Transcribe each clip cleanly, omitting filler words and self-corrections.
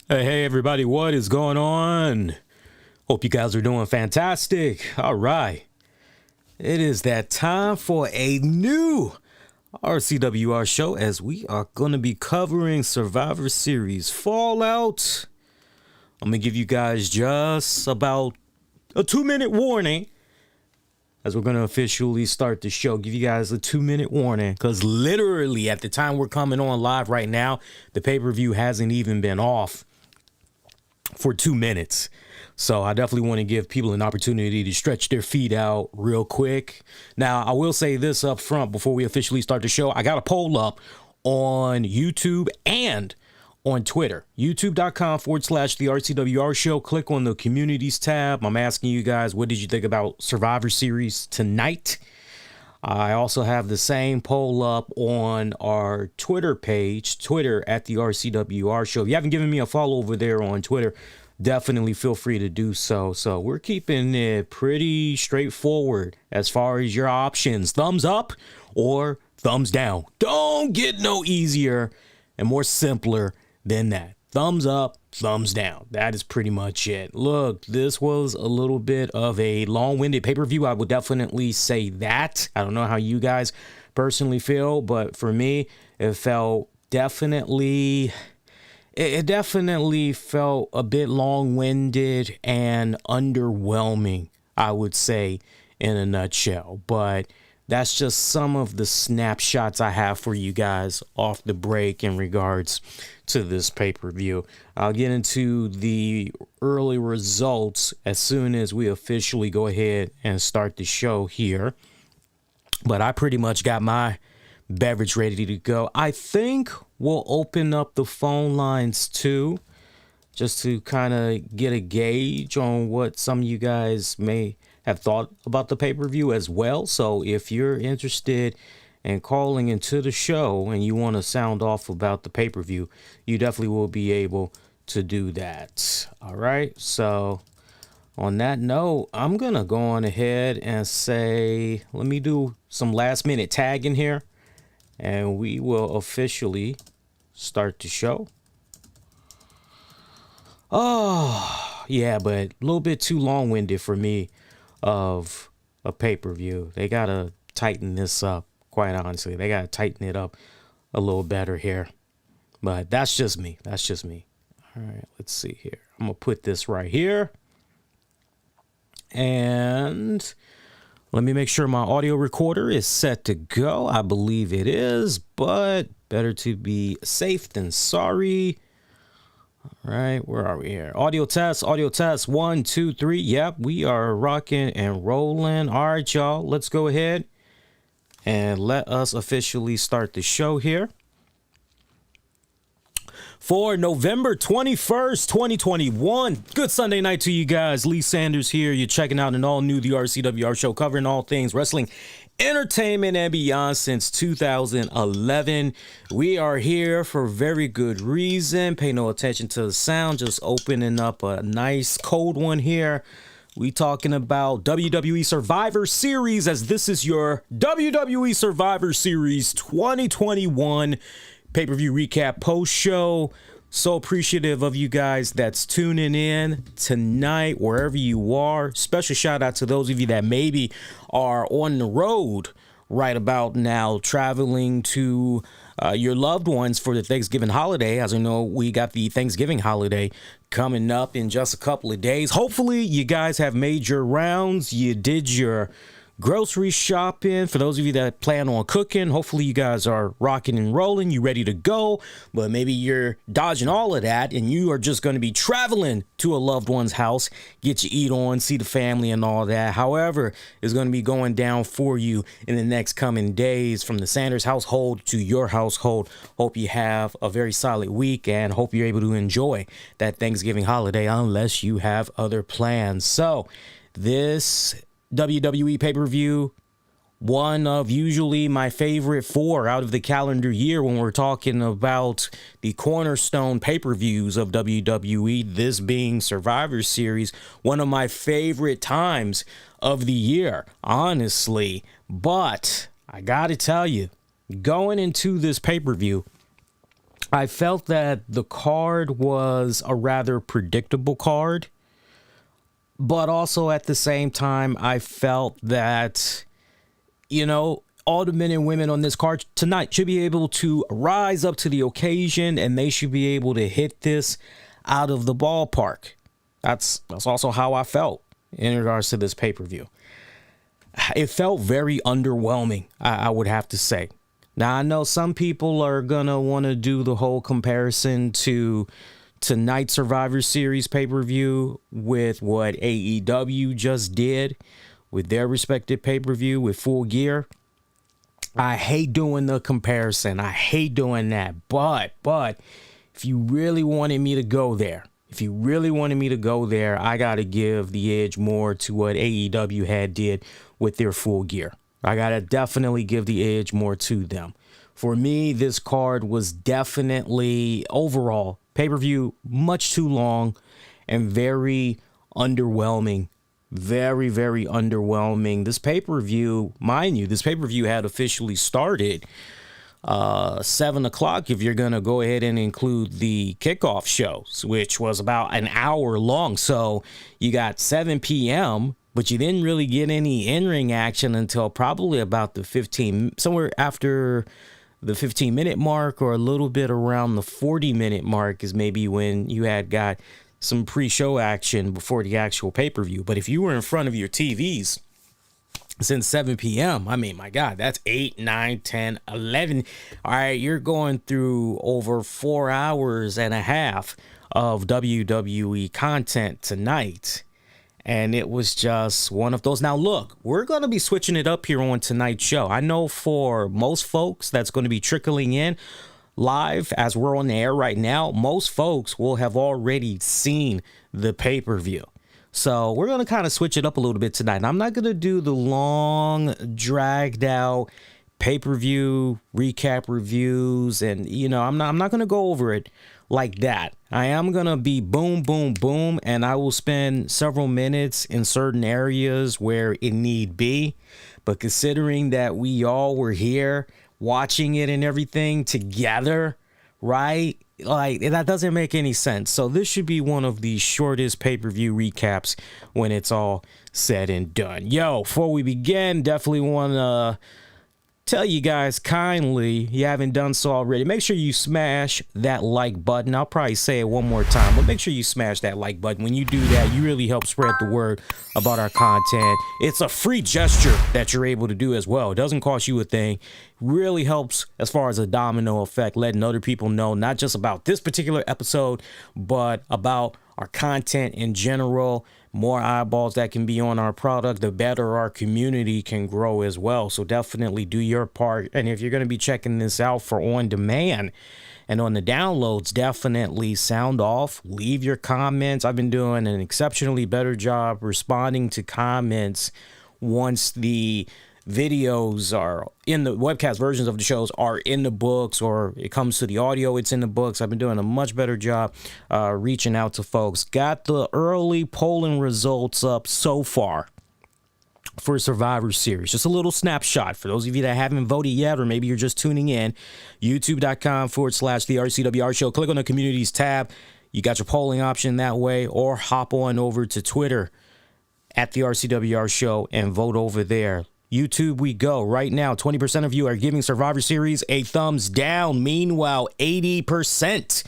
Hey everybody, what is going on? Hope you guys are doing fantastic. All right. It is that time for a new RCWR show as we are going to be covering Survivor Series Fallout. I'm going to give you guys just about a 2-minute warning as we're going to officially start the show. Give you guys a 2-minute warning because literally at the time we're coming on live right now, the pay-per-view hasn't even been off for 2 minutes. So I definitely want to give people an opportunity to stretch their feet out real quick. Now, I will say this up front before we officially start the show. I got a poll up on YouTube and on Twitter. YouTube.com/the RCWR show. Click on the communities tab. I'm asking you guys, what did you think about Survivor Series tonight? I also have the same poll up on our Twitter page, Twitter at the RCWR show. If you haven't given me a follow over there on Twitter, definitely feel free to do so. So we're keeping it pretty straightforward as far as your options. Thumbs up or thumbs down. Don't get no easier and more simpler than that. Thumbs up, thumbs down. That is pretty much it. Look, this was a little bit of a long-winded pay-per-view. I would definitely say that. I don't know how you guys personally feel, but for me, it felt definitely... It definitely felt a bit long-winded and underwhelming, I would say, in a nutshell. But that's just some of the snapshots I have for you guys off the break in regards to this pay-per-view. I'll get into the early results as soon as we officially go ahead and start the show here. But I pretty much got my beverage ready to go. I think we'll open up the phone lines too, just to kind of get a gauge on what some of you guys may have thought about the pay-per-view as well. So if you're interested in calling into the show and you want to sound off about the pay-per-view, you definitely will be able to do that. All right. So on that note, I'm going to go on ahead and say, let me do some last minute tagging here. And we will officially start the show. Oh, yeah, but a little bit too long-winded for me of a pay-per-view. They got to tighten this up, quite honestly. They got to tighten it up a little better here. But that's just me. That's just me. All right, let's see here. I'm going to put this right here. And let me make sure my audio recorder is set to go. I believe it is, but better to be safe than sorry. All right, where are we here? Audio test, 1, 2, 3. Yep, we are rocking and rolling. All right, y'all, let's go ahead and let us officially start the show here. For November 21st, 2021. Good Sunday night to you guys. Lee Sanders here. You're checking out an all-new The RCWR show covering all things wrestling, entertainment, and beyond since 2011. We are here for very good reason. Pay no attention to the sound. Just opening up a nice cold one here. We talking about WWE Survivor Series, as this is your WWE Survivor Series 2021 pay-per-view recap post-show. So appreciative of you guys that's tuning in tonight, wherever you are. Special shout out to those of you that maybe are on the road right about now, traveling to your loved ones for the Thanksgiving holiday. As I know, we got the Thanksgiving holiday coming up in just a couple of days. Hopefully you guys have made your rounds. You did your grocery shopping. For those of you that plan on cooking, hopefully you guys are rocking and rolling. You ready to go, but maybe you're dodging all of that and you are just going to be traveling to a loved one's house, get you eat on, see the family and all that. However, is going to be going down for you in the next coming days from the Sanders household to your household. Hope you have a very solid week and hope you're able to enjoy that Thanksgiving holiday unless you have other plans. So this WWE pay-per-view, one of usually my favorite 4 out of the calendar year when we're talking about the cornerstone pay-per-views of WWE, this being Survivor Series, one of my favorite times of the year, honestly. But I gotta tell you, going into this pay-per-view, I felt that the card was a rather predictable card, but also at the same time, I felt that, all the men and women on this card tonight should be able to rise up to the occasion, and they should be able to hit this out of the ballpark. That's also how I felt in regards to this pay-per-view. It felt very underwhelming, I would have to say. Now, I know some people are going to want to do the whole comparison to tonight's Survivor Series pay-per-view with what AEW just did with their respective pay-per-view with Full Gear. I hate doing the comparison. I hate doing that. But if you really wanted me to go there, I got to give the edge more to what AEW had did with their Full Gear. I got to definitely give the edge more to them. For me, this card was definitely, overall, pay-per-view much too long and very underwhelming. Very, very underwhelming. This pay-per-view, mind you, had officially started 7 o'clock if you're going to go ahead and include the kickoff shows, which was about an hour long. So you got 7 p.m., but you didn't really get any in-ring action until probably about somewhere after the 15-minute mark, or a little bit around the 40-minute mark is maybe when you had got some pre-show action before the actual pay-per-view. But if you were in front of your TVs since 7 p.m., I mean, my God, that's 8, 9, 10, 11. All right, you're going through over 4 hours and a half of WWE content tonight. And it was just one of those. Now, look, we're going to be switching it up here on tonight's show. I know for most folks that's going to be trickling in live as we're on the air right now, most folks will have already seen the pay-per-view. So we're going to kind of switch it up a little bit tonight. And I'm not going to do the long, dragged out pay-per-view recap reviews. And, I'm not going to go over it like that. I am going to be boom, boom, boom, and I will spend several minutes in certain areas where it need be. But considering that we all were here watching it and everything together, right? Like, that doesn't make any sense. So this should be one of the shortest pay-per-view recaps when it's all said and done. Yo, before we begin, definitely want to tell you guys kindly, you haven't done so already, make sure you smash that like button. I'll probably say it one more time, but make sure you smash that like button. When you do that, you really help spread the word about our content. It's a free gesture that you're able to do as well. It doesn't cost you a thing. Really helps as far as a domino effect, letting other people know not just about this particular episode, but about our content in general. More eyeballs that can be on our product, the better our community can grow as well. So definitely do your part. And if you're going to be checking this out for on demand and on the downloads, definitely sound off, leave your comments. I've been doing an exceptionally better job responding to comments once the videos are in the webcast versions of the shows are in the books, or it comes to the audio, it's in the books. I've been doing a much better job reaching out to folks. Got the early polling results up so far for Survivor Series. Just a little snapshot for those of you that haven't voted yet, or maybe you're just tuning in. YouTube.com/the RCWR show. Click on the communities tab. You got your polling option that way, or hop on over to Twitter at the RCWR show and vote over there. YouTube, we go. Right now, 20% of you are giving Survivor Series a thumbs down. Meanwhile, 80%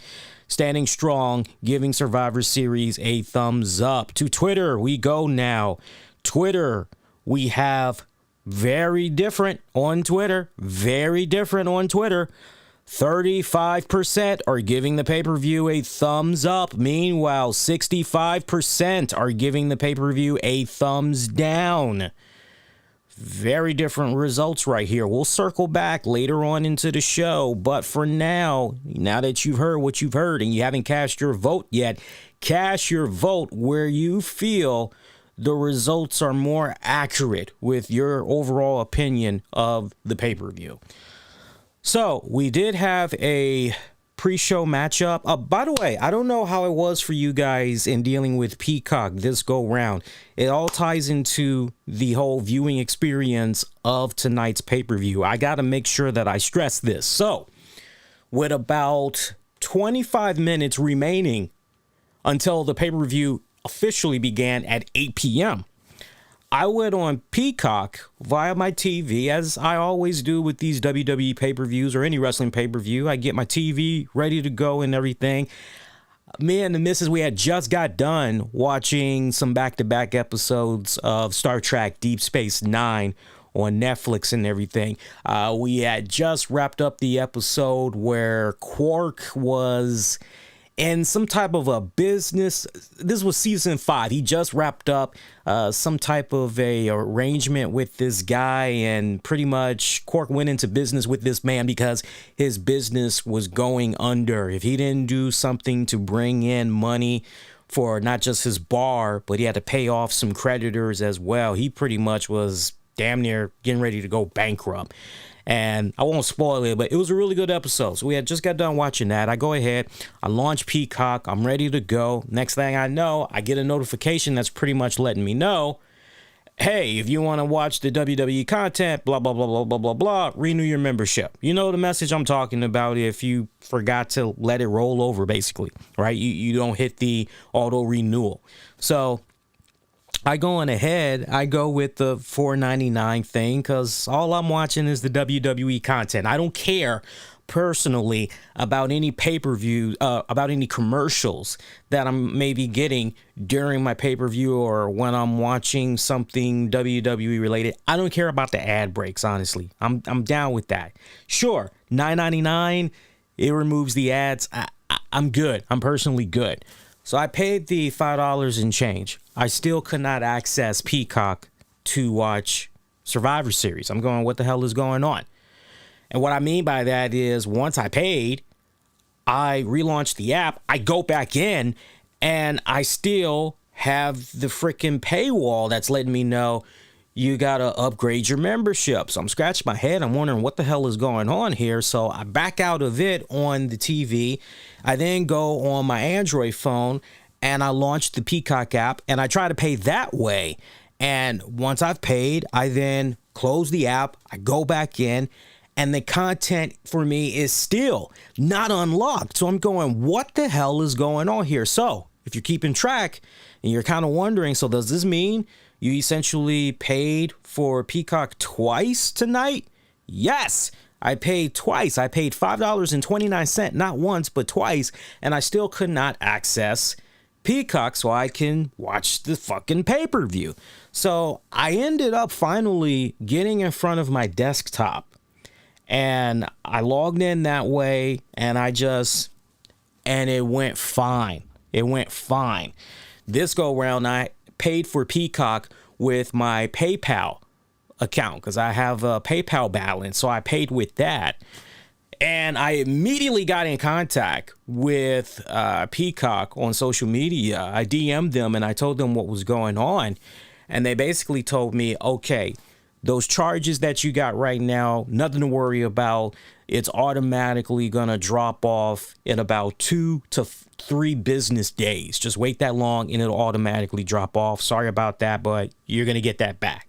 standing strong, giving Survivor Series a thumbs up. To Twitter, we go now. Twitter, we have very different on Twitter. 35% are giving the pay-per-view a thumbs up. Meanwhile, 65% are giving the pay-per-view a thumbs down. Very different results right here. We'll circle back later on into the show, but for now that you've heard what you've heard and you haven't cast your vote yet, cast your vote where you feel the results are more accurate with your overall opinion of the pay-per-view. So we did have a pre-show matchup. By the way, I don't know how it was for you guys in dealing with Peacock this go round. It all ties into the whole viewing experience of tonight's pay-per-view. I got to make sure that I stress this. So with about 25 minutes remaining until the pay-per-view officially began at 8 p.m. I went on Peacock via my TV, as I always do with these WWE pay-per-views or any wrestling pay-per-view. I get my TV ready to go and everything. Me and the missus, we had just got done watching some back-to-back episodes of Star Trek Deep Space Nine on Netflix and everything. We had just wrapped up the episode where Quark was in some type of a business. This was season 5. He just wrapped up some type of a arrangement with this guy, and pretty much Quark went into business with this man because his business was going under. If he didn't do something to bring in money for not just his bar, but he had to pay off some creditors as well, he pretty much was damn near getting ready to go bankrupt. And I won't spoil it, but it was a really good episode. So we had just got done watching that. I go ahead, I launch Peacock, I'm ready to go. Next thing I know, I get a notification that's pretty much letting me know, hey, if you want to watch the WWE content, blah, blah, blah, blah, blah, blah, blah, renew your membership. You know the message I'm talking about if you forgot to let it roll over, basically, right? You don't hit the auto renewal. So I go on ahead, I go with the $4.99 thing because all I'm watching is the WWE content. I don't care personally about any pay-per-view, about any commercials that I'm maybe getting during my pay-per-view or when I'm watching something WWE related. I don't care about the ad breaks, honestly. I'm down with that. Sure, $9.99, it removes the ads. I'm good. I'm personally good. So I paid the $5 and change. I still could not access Peacock to watch Survivor Series. I'm going, what the hell is going on? And what I mean by that is once I paid, I relaunched the app, I go back in, and I still have the freaking paywall that's letting me know you got to upgrade your membership. So I'm scratching my head. I'm wondering what the hell is going on here. So I back out of it on the TV. I then go on my Android phone and I launch the Peacock app and I try to pay that way. And once I've paid, I then close the app. I go back in and the content for me is still not unlocked. So I'm going, what the hell is going on here? So if you're keeping track and you're kind of wondering, so does this mean you essentially paid for Peacock twice tonight? Yes, I paid twice. I paid $5.29, not once, but twice, and I still could not access Peacock so I can watch the fucking pay-per-view. So I ended up finally getting in front of my desktop, and I logged in that way, and it went fine. It went fine. This go around, I paid for Peacock with my PayPal account because I have a PayPal balance, so I paid with that. And I immediately got in contact with Peacock on social media. I DM'd them and I told them what was going on. And they basically told me, okay, those charges that you got right now, nothing to worry about. It's automatically going to drop off in about 2 to 3 business days. Just wait that long and it'll automatically drop off. Sorry about that, but you're going to get that back.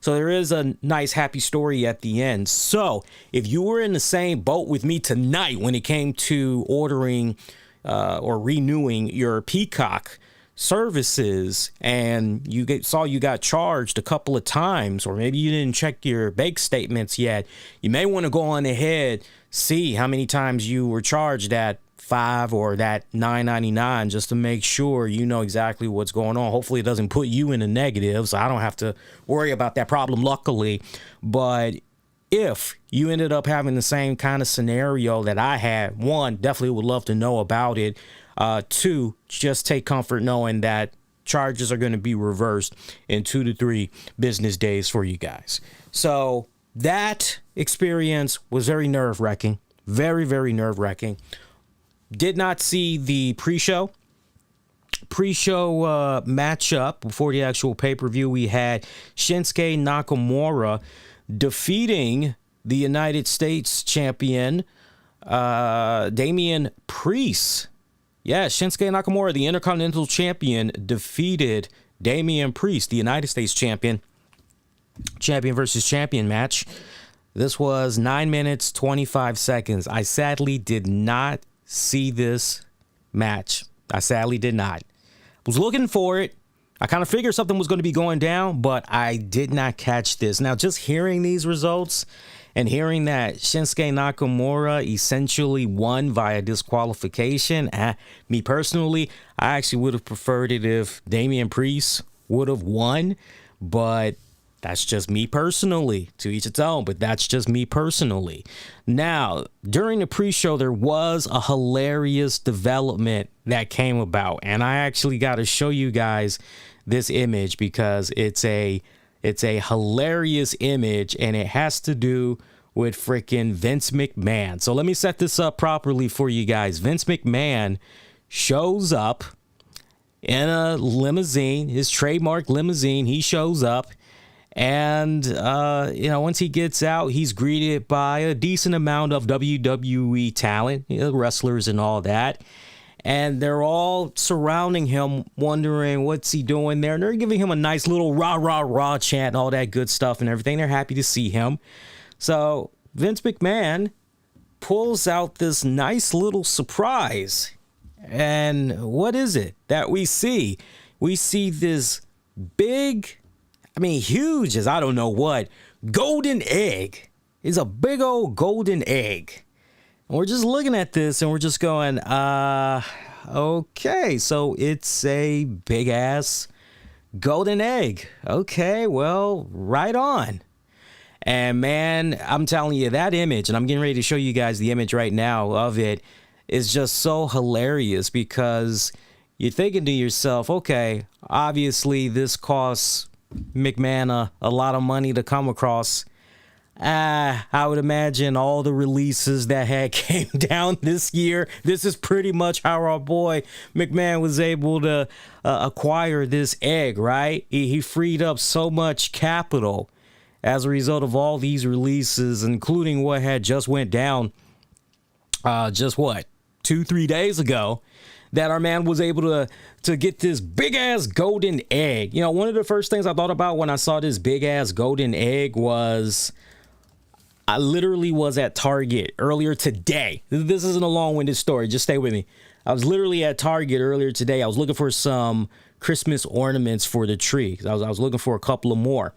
So there is a nice happy story at the end. So if you were in the same boat with me tonight when it came to ordering or renewing your Peacock services and you got charged a couple of times, or maybe you didn't check your bank statements yet, you may want to go on ahead, see how many times you were charged that $5 or that $9.99 just to make sure you know exactly what's going on. Hopefully it doesn't put you in the negative, so I don't have to worry about that problem, luckily. But if you ended up having the same kind of scenario that I had, 1, definitely would love to know about it. 2, just take comfort knowing that charges are going to be reversed in 2 to 3 business days for you guys. So that experience was very nerve-wracking, very, very nerve-wracking. Did not see the pre-show matchup before the actual pay-per-view. We had Shinsuke Nakamura defeating the United States champion, Damian Priest. Yeah, Shinsuke Nakamura, the Intercontinental Champion, defeated Damian Priest, the United States Champion. Champion versus champion match. This was 9 minutes, 25 seconds. I sadly did not see this match. I sadly did not. Was looking for it. I kind of figured something was going to be going down, but I did not catch this. Now, just hearing these results and hearing that Shinsuke Nakamura essentially won via disqualification, me personally, I actually would have preferred it if Damian Priest would have won, but that's just me personally. To each its own, but that's just me personally. Now, during the pre-show, there was a hilarious development that came about, and I actually got to show you guys this image because it's a hilarious image, and it has to do with freaking Vince McMahon. So let me set this up properly for you guys. Vince McMahon shows up in a limousine, his trademark limousine. He shows up. And, once he gets out, he's greeted by a decent amount of WWE talent, wrestlers and all that. And they're all surrounding him, wondering what's he doing there. And they're giving him a nice little rah, rah, rah chant and all that good stuff and everything. They're happy to see him. So Vince McMahon pulls out this nice little surprise. And what is it that we see? We see this big, huge as I don't know what, golden egg. It's a big old golden egg. And we're just looking at this and we're just going, okay, so it's a big ass golden egg. Okay, well, right on. And man, I'm telling you, that image, and I'm getting ready to show you guys the image right now of it, is just so hilarious because you're thinking to yourself, okay, obviously this costs McMahon a lot of money to come across. I would imagine all the releases that had came down this year, this is pretty much how our boy McMahon was able to acquire this egg, right? He freed up so much capital as a result of all these releases, including what had just went down 2-3 days ago, that our man was able to get this big ass golden egg. One of the first things I thought about when I saw this big ass golden egg was I literally was at Target earlier today. This isn't a long-winded story. Just stay with me. I was literally at Target earlier today. I was looking for some Christmas ornaments for the tree. I was looking for a couple of more.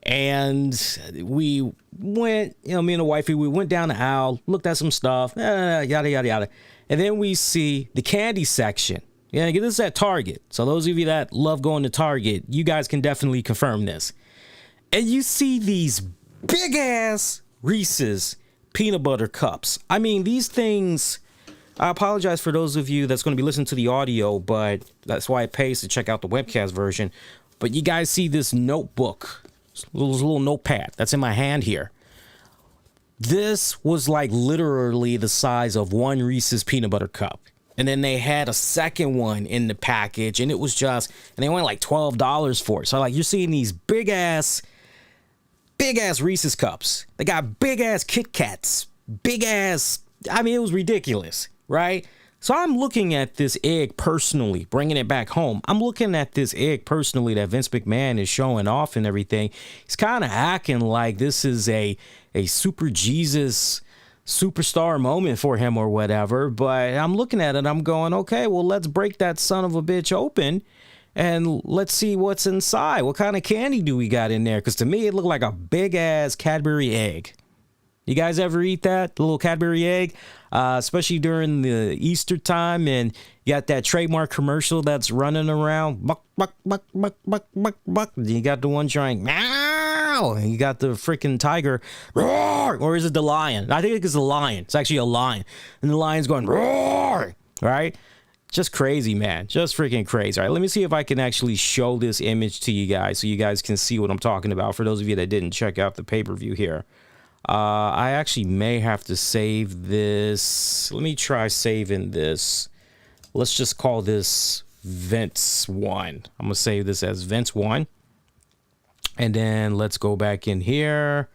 And we went, me and the wifey, we went down the aisle, looked at some stuff, yada, yada, yada. And then we see the candy section. Yeah, this is at Target. So those of you that love going to Target, you guys can definitely confirm this. And you see these big ass Reese's peanut butter cups. These things, I apologize for those of you that's going to be listening to the audio, but that's why it pays to check out the webcast version. But you guys see this notebook, this little notepad that's in my hand here. This was like literally the size of one Reese's peanut butter cup. And then they had a second one in the package, and it was and they went like $12 for it. So you're seeing these big ass Reese's cups. They got big ass Kit Kats, big ass, it was ridiculous, right? So I'm looking at this egg personally, bringing it back home. I'm looking at this egg personally that Vince McMahon is showing off and everything. He's kind of acting like this is a super Jesus superstar moment for him or whatever. But I'm looking at it, I'm going, okay, well, let's break that son of a bitch open and let's see what's inside. What kind of candy do we got in there? Because to me, it looked like a big ass Cadbury egg. You guys ever eat that? The little Cadbury egg? Especially during the Easter time, and you got that trademark commercial that's running around. Buck, buck, buck, buck, buck, buck, buck. You got the one trying, meow. And you got the freaking tiger, roar. Or is it the lion? I think it's the lion. It's actually a lion. And the lion's going, roar. Right? Just crazy, man. Just freaking crazy. All right, let me see if I can actually show this image to you guys so you guys can see what I'm talking about. For those of you that didn't check out the pay-per-view here. I actually may have to save this. Let me try saving this. Let's just call this Vince 1. I'm going to save this as Vince 1. And then let's go back in here.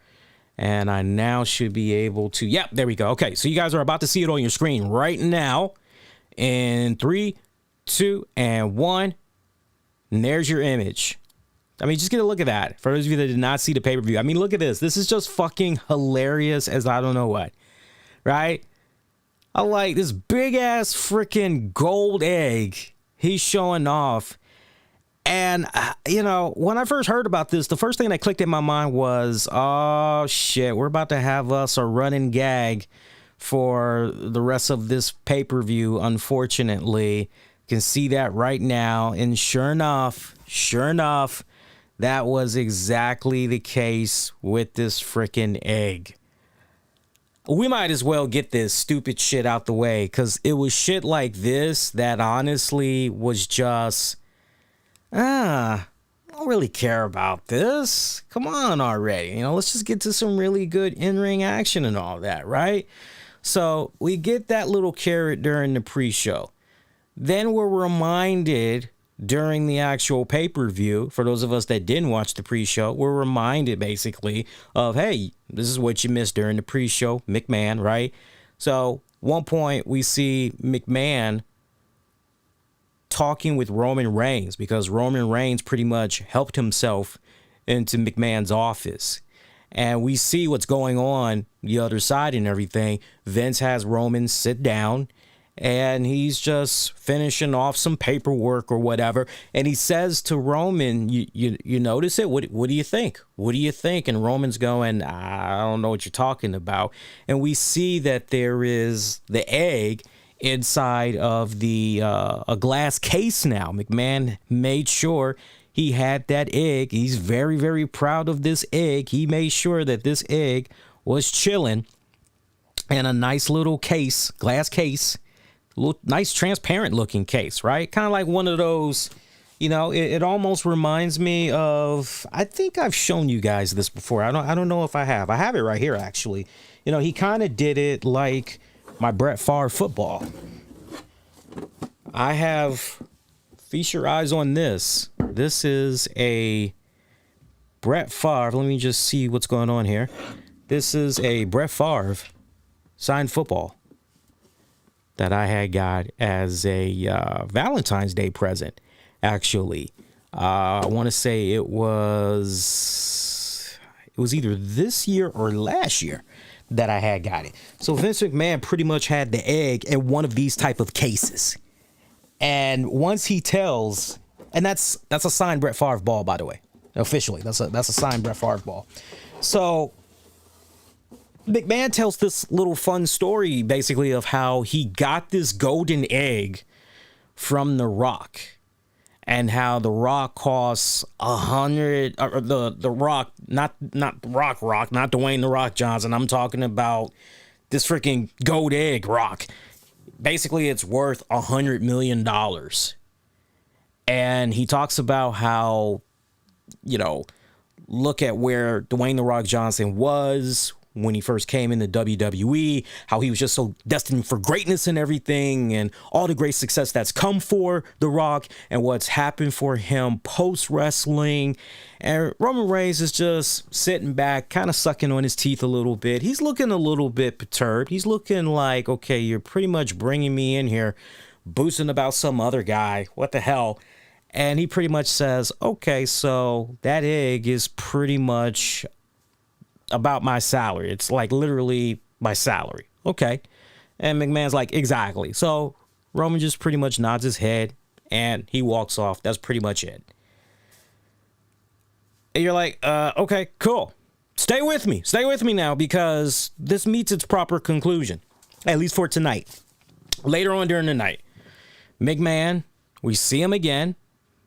And I now should be able to. Yep, there we go. Okay, so you guys are about to see it on your screen right now. In 3, 2, and 1. And there's your image. Just get a look at that. For those of you that did not see the pay-per-view. Look at this. This is just fucking hilarious as I don't know what. Right? I like this big ass freaking gold egg he's showing off. And, when I first heard about this, the first thing that clicked in my mind was, oh, shit, we're about to have us a running gag for the rest of this pay-per-view, unfortunately. You can see that right now. And sure enough, that was exactly the case with this freaking egg. We might as well get this stupid shit out the way, because it was shit like this that honestly was just... I don't really care about this. Come on already. Let's just get to some really good in-ring action and all that, right? So we get that little carrot during the pre-show. Then we're reminded during the actual pay-per-view, for those of us that didn't watch the pre-show, we're reminded basically of, hey, this is what you missed during the pre-show, McMahon, right? So one point we see McMahon talking with Roman Reigns, because Roman Reigns pretty much helped himself into McMahon's office. And we see what's going on the other side and everything. Vince has Roman sit down and he's just finishing off some paperwork or whatever. And he says to Roman, you notice it? What do you think? What do you think? And Roman's going, I don't know what you're talking about. And we see that there is the egg inside of the a glass case now. McMahon made sure he had that egg. He's very, very proud of this egg. He made sure that this egg was chilling in a nice little case, glass case, nice transparent looking case, right? Kind of like one of those, it almost reminds me of, I think I've shown you guys this before. I don't know if I have. I have it right here, actually. He kind of did it like my Brett Favre football. I have, feast your eyes on this. This is a Brett Favre. Let me just see what's going on here. This is a Brett Favre signed football that I had got as a Valentine's Day present, actually. I want to say it was either this year or last year that I had got it. So Vince McMahon pretty much had the egg in one of these type of cases. And once he tells, and that's a signed Brett Favre ball, by the way. Officially, that's a signed Brett Favre ball. So McMahon tells this little fun story basically of how he got this golden egg from The Rock. And how The Rock costs 100, or the Rock, not Rock, not Dwayne The Rock Johnson. I'm talking about this freaking gold egg Rock. Basically, it's worth $100 million. And he talks about how, look at where Dwayne The Rock Johnson was when he first came into WWE, how he was just so destined for greatness and everything, and all the great success that's come for The Rock and what's happened for him post-wrestling. And Roman Reigns is just sitting back, kind of sucking on his teeth a little bit. He's looking a little bit perturbed. He's looking like, okay, you're pretty much bringing me in here, boosting about some other guy. What the hell? And he pretty much says, okay, so that egg is pretty much about my salary. It's like literally my salary. Okay. And McMahon's like, exactly. So Roman just pretty much nods his head and he walks off. That's pretty much it. And you're like, okay, cool. Stay with me now, because this meets its proper conclusion, at least for tonight. Later on during the night, McMahon, we see him again.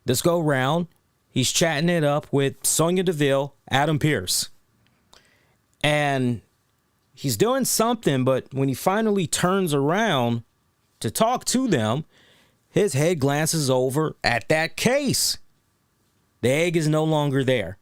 This go round, he's chatting it up with Sonya Deville, Adam Pearce. And he's doing something, but when he finally turns around to talk to them, his head glances over at that case. The egg is no longer there.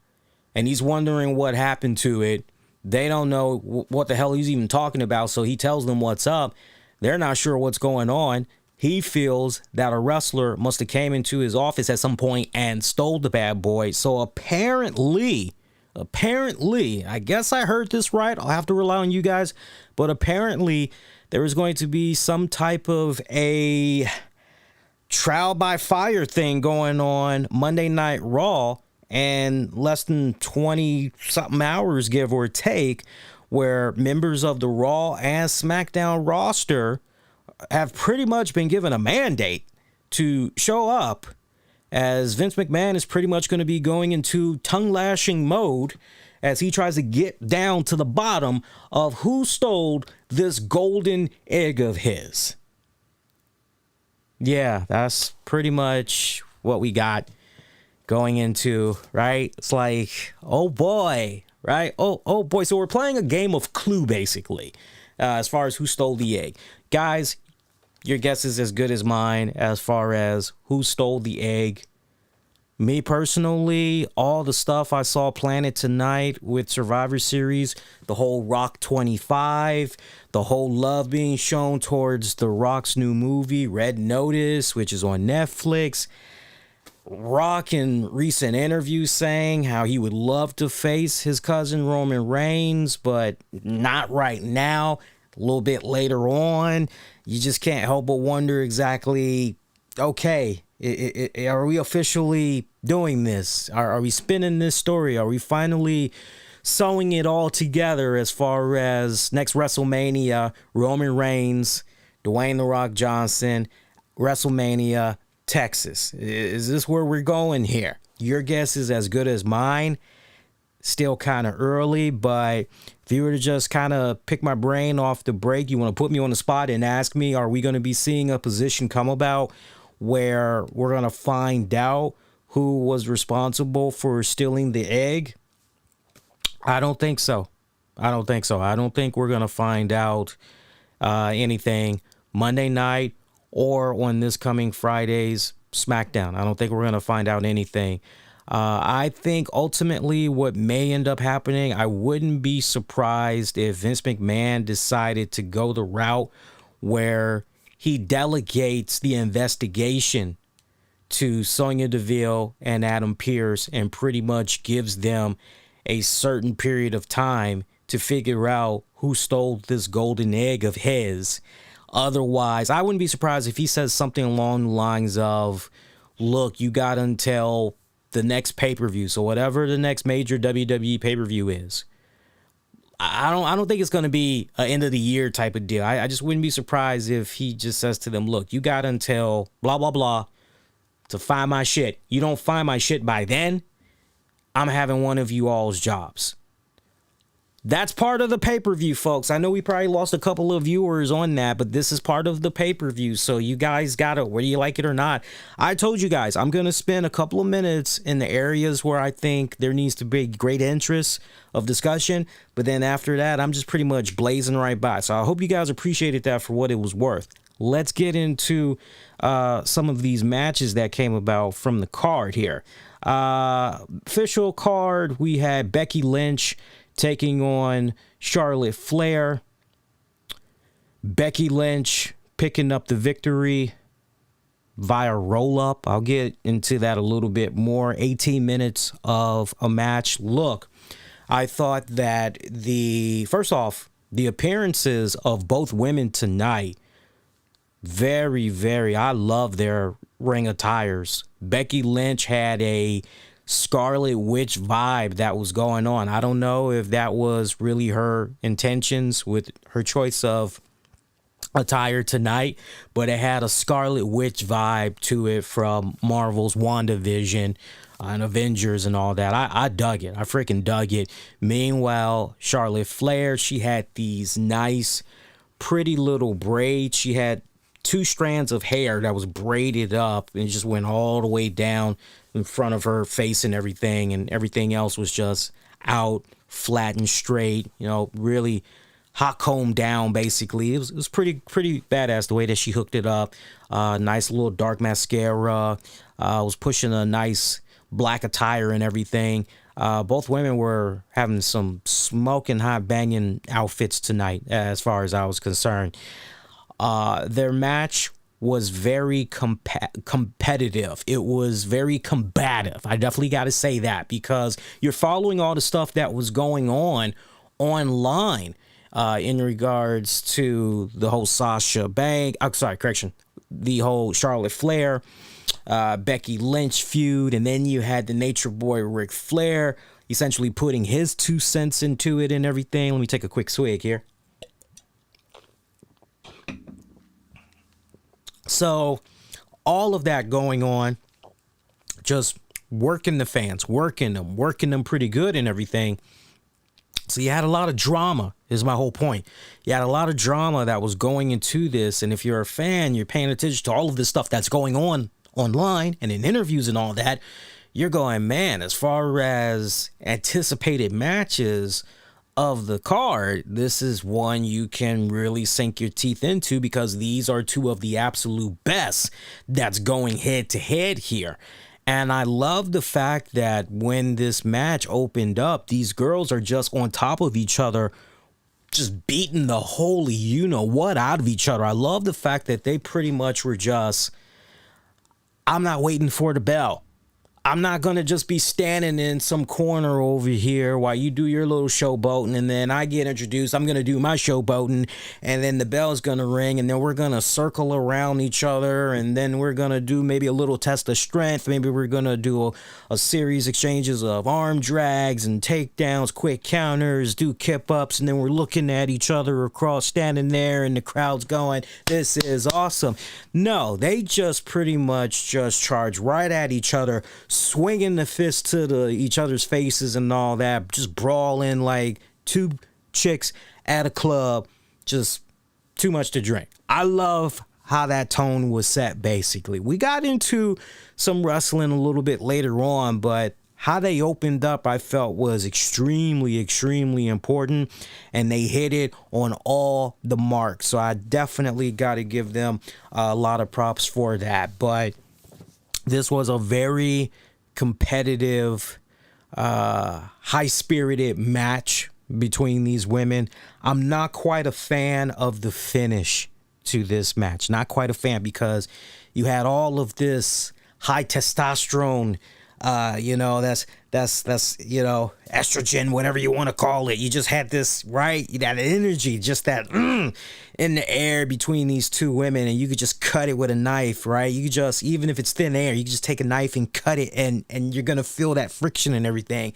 And he's wondering what happened to it. They don't know what the hell he's even talking about, so he tells them what's up. They're not sure what's going on. He feels that a wrestler must have came into his office at some point and stole the bad boy. So apparently, I guess I heard this right. I'll have to rely on you guys. But apparently, there is going to be some type of a trial by fire thing going on Monday Night Raw, and less than 20-something hours, give or take, where members of the Raw and SmackDown roster have pretty much been given a mandate to show up, as Vince McMahon is pretty much going to be going into tongue-lashing mode as he tries to get down to the bottom of who stole this golden egg of his. Yeah, that's pretty much what we got going into, right? It's like, oh boy, right? Oh boy. So we're playing a game of Clue, basically, as far as who stole the egg. Guys, your guess is as good as mine as far as who stole the egg. Me personally, all the stuff I saw planted tonight with Survivor Series, the whole Rock 25, the whole love being shown towards The Rock's new movie, Red Notice, which is on Netflix. Rock in recent interviews saying how he would love to face his cousin Roman Reigns, but not right now, a little bit later on. You just can't help but wonder exactly, okay, are we officially doing this? Are we spinning this story? Are we finally sewing it all together as far as next WrestleMania, Roman Reigns, Dwayne The Rock Johnson, WrestleMania, Texas? Is this where we're going here? Your guess is as good as mine. Still kind of early, but if you were to just kind of pick my brain off the break, you want to put me on the spot and ask me, are we going to be seeing a position come about where we're going to find out who was responsible for stealing the egg? I don't think so. I don't think we're going to find out anything Monday night or on this coming Friday's Smackdown. I don't think we're going to find out anything. I think ultimately what may end up happening, I wouldn't be surprised if Vince McMahon decided to go the route where he delegates the investigation to Sonya Deville and Adam Pearce and pretty much gives them a certain period of time to figure out who stole this golden egg of his. Otherwise, I wouldn't be surprised if he says something along the lines of, look, you got until the next pay-per-view. So whatever the next major WWE pay-per-view is. I don't think it's going to be an end of the year type of deal. I just wouldn't be surprised if he just says to them, look, you got until blah, blah, blah to find my shit. You don't find my shit by then, I'm having one of you all's jobs. That's part of the pay-per-view, folks. I know we probably lost a couple of viewers on that, but this is part of the pay-per-view, so you guys got it, whether you like it or not. I told you guys, I'm going to spend a couple of minutes in the areas where I think there needs to be great interest of discussion, but then after that, I'm just pretty much blazing right by. So I hope you guys appreciated that for what it was worth. Let's get into some of these matches that came about from the card here. Official card, we had Becky Lynch taking on Charlotte Flair. Becky Lynch picking up the victory via roll-up. I'll get into that a little bit more. 18 minutes of a match. Look, I thought that first off, the appearances of both women tonight, I love their ring attires. Becky Lynch had a Scarlet Witch vibe that was going on. I don't know if that was really her intentions with her choice of attire tonight, but it had a Scarlet Witch vibe to it from Marvel's WandaVision and Avengers and all that. I dug it. I freaking dug it. Meanwhile, Charlotte Flair, she had these nice, pretty little braids. She had 2 strands of hair that was braided up and just went all the way down in front of her face and everything else was just out, flat and straight, really hot comb down, basically. It was pretty badass the way that she hooked it up. Nice little dark mascara. Was pushing a nice black attire and everything. Both women were having some smoking hot banging outfits tonight, as far as I was concerned. Their match was very competitive. It was very combative. I definitely got to say that, because you're following all the stuff that was going on online in regards to the whole the whole Charlotte Flair, Becky Lynch feud, and then you had the Nature Boy Ric Flair essentially putting his 2 cents into it and everything. Let me take a quick swig here. So all of that going on, just working the fans, working them pretty good and everything. So you had a lot of drama, is my whole point. You had a lot of drama that was going into this. And if you're a fan, you're paying attention to all of this stuff that's going on online and in interviews and all that, you're going, man, as far as anticipated matches of the card, this is one you can really sink your teeth into, because these are two of the absolute best that's going head to head here. And I love the fact that when this match opened up, these girls are just on top of each other, just beating the holy you-know-what out of each other. I love the fact that they pretty much were just, I'm not waiting for the bell. I'm not going to just be standing in some corner over here while you do your little showboating, and then I get introduced. I'm going to do my showboating, and then the bell's going to ring, and then we're going to circle around each other, and then we're going to do maybe a little test of strength. Maybe we're going to do a series exchanges of arm drags and takedowns, quick counters, do kip-ups, and then we're looking at each other across, standing there, and the crowd's going, this is awesome. No, they just pretty much just charge right at each other, swinging the fist to each other's faces and all that, just brawling like two chicks at a club, just too much to drink. I love how that tone was set, basically. We got into some wrestling a little bit later on, but how they opened up, I felt, was extremely, extremely important, and they hit it on all the marks. So I definitely got to give them a lot of props for that. But this was a very competitive, high-spirited match between these women. I'm not quite a fan of the finish to this match. Not quite a fan, because you had all of this high testosterone, that's estrogen, whatever you want to call it. You just had this, right? That energy, just that in the air between these two women, and you could just cut it with a knife, right? You could just, even if it's thin air, you could just take a knife and cut it, and you're gonna feel that friction and everything.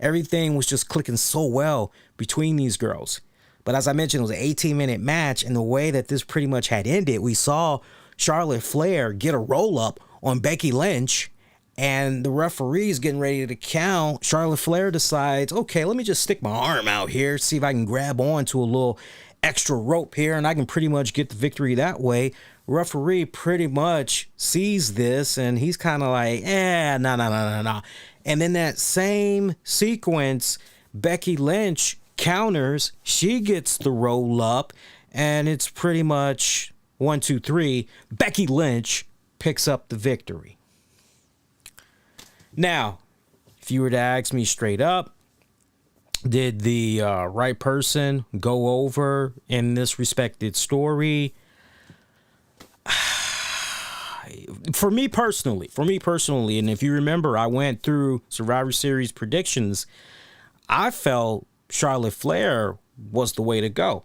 Everything was just clicking so well between these girls. But as I mentioned, it was an 18-minute match, and the way that this pretty much had ended, we saw Charlotte Flair get a roll-up on Becky Lynch, and the referee's getting ready to count. Charlotte Flair decides, okay, let me just stick my arm out here, see if I can grab onto a little extra rope here, and I can pretty much get the victory that way. Referee pretty much sees this, and he's kind of like, no. And then that same sequence, Becky Lynch counters, she gets the roll up, and it's pretty much 1, 2, 3. Becky Lynch picks up the victory. Now, if you were to ask me straight up, did the right person go over in this respected story? For me personally, and if you remember, I went through Survivor Series predictions, I felt Charlotte Flair was the way to go.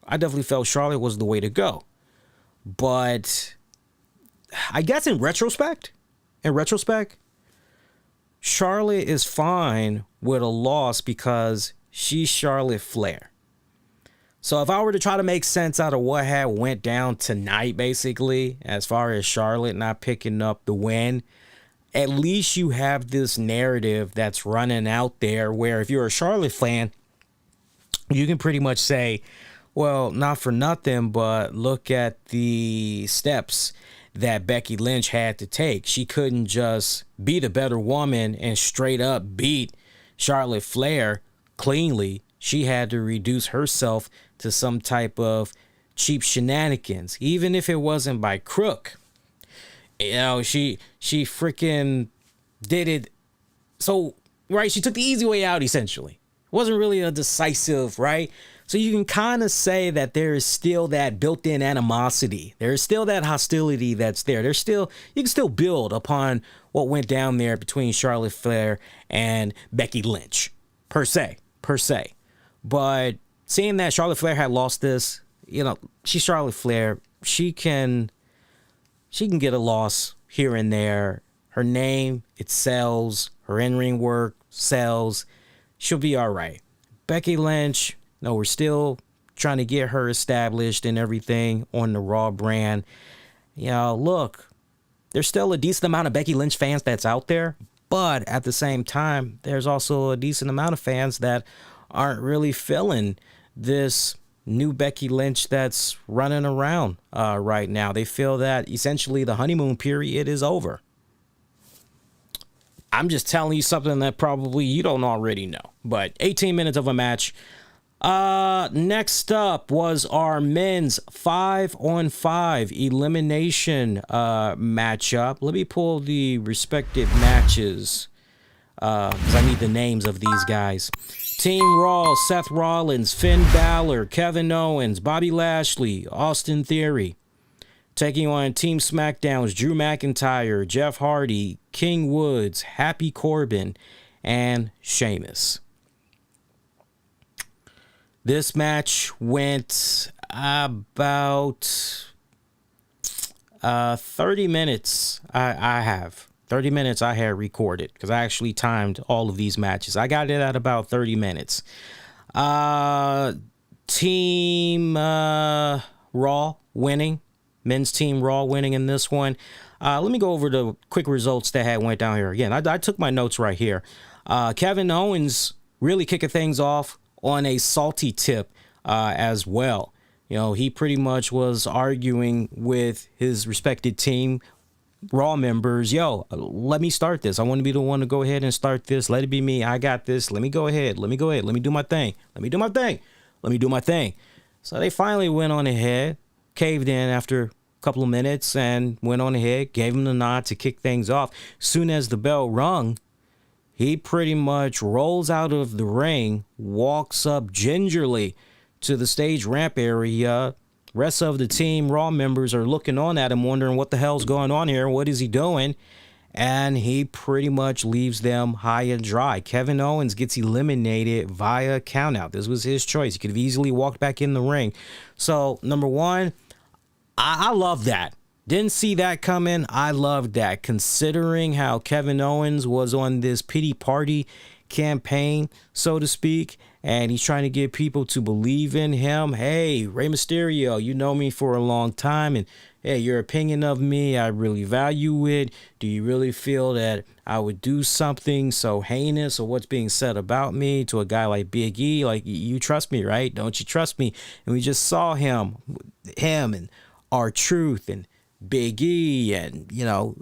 I definitely felt Charlotte was the way to go. But I guess in retrospect, Charlotte is fine with a loss because she's Charlotte Flair. So if I were to try to make sense out of what had went down tonight, basically, as far as Charlotte not picking up the win, at least you have this narrative that's running out there where if you're a Charlotte fan, you can pretty much say, well, not for nothing, but look at the steps that Becky Lynch had to take. She couldn't just be the better woman and straight up beat Charlotte Flair cleanly. She had to reduce herself to some type of cheap shenanigans, even if it wasn't by crook. She freaking did it. So, right, she took the easy way out, essentially. It wasn't really a decisive, right? So you can kind of say that there is still that built-in animosity. There is still that hostility that's there. You can still build upon what went down there between Charlotte Flair and Becky Lynch, per se. But seeing that Charlotte Flair had lost this, she's Charlotte Flair. She can get a loss here and there. Her name, it sells. Her in-ring work sells. She'll be all right. Becky Lynch, no, we're still trying to get her established and everything on the Raw brand. look, there's still a decent amount of Becky Lynch fans that's out there, but at the same time, there's also a decent amount of fans that aren't really feeling this new Becky Lynch that's running around right now. They feel that essentially the honeymoon period is over. I'm just telling you something that probably you don't already know, but 18 minutes of a match. Next up was our men's 5-on-5 elimination matchup. Let me pull the respective matches because I need the names of these guys. Team Raw, Seth Rollins, Finn Balor, Kevin Owens, Bobby Lashley, Austin Theory. Taking on Team SmackDown's Drew McIntyre, Jeff Hardy, King Woods, Happy Corbin, and Sheamus. This match went about 30 minutes. I have 30 minutes I had recorded because I actually timed all of these matches. I got it at about 30 minutes. Team Raw winning. Men's Team Raw winning in this one. Let me go over the quick results that had went down here. Again, I took my notes right here. Kevin Owens really kicking things off on a salty tip as well. He pretty much was arguing with his respected team Raw members. Let me start this. I want to be the one to go ahead and start this. Let it be me. I got this. Let me go ahead. Let me do my thing. So they finally went on ahead, caved in after a couple of minutes and went on ahead, gave him the nod to kick things off. Soon as the bell rung, he pretty much rolls out of the ring, walks up gingerly to the stage ramp area. Rest of the Team Raw members are looking on at him, wondering what the hell's going on here. What is he doing? And he pretty much leaves them high and dry. Kevin Owens gets eliminated via countout. This was his choice. He could have easily walked back in the ring. So, number one, I love that. Didn't see that coming. I loved that, considering how Kevin Owens was on this pity party campaign, so to speak, and he's trying to get people to believe in him. Hey, Rey Mysterio, you know me for a long time, and hey, your opinion of me, I really value it. Do you really feel that I would do something so heinous or what's being said about me to a guy like Big E? Like, you trust me, right? Don't you trust me? And we just saw him and R-Truth and Big E and, a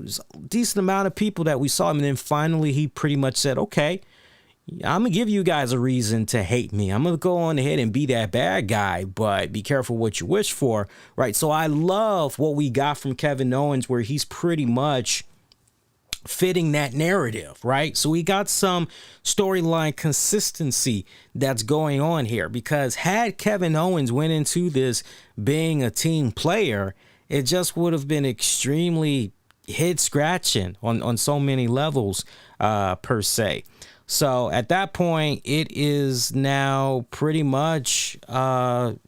decent amount of people that we saw him. And then finally he pretty much said, okay, I'm going to give you guys a reason to hate me. I'm going to go on ahead and be that bad guy, but be careful what you wish for, right? So I love what we got from Kevin Owens, where he's pretty much fitting that narrative, right? So we got some storyline consistency that's going on here, because had Kevin Owens went into this being a team player, it just would have been extremely head scratching on so many levels per se. So at that point, it is now pretty much a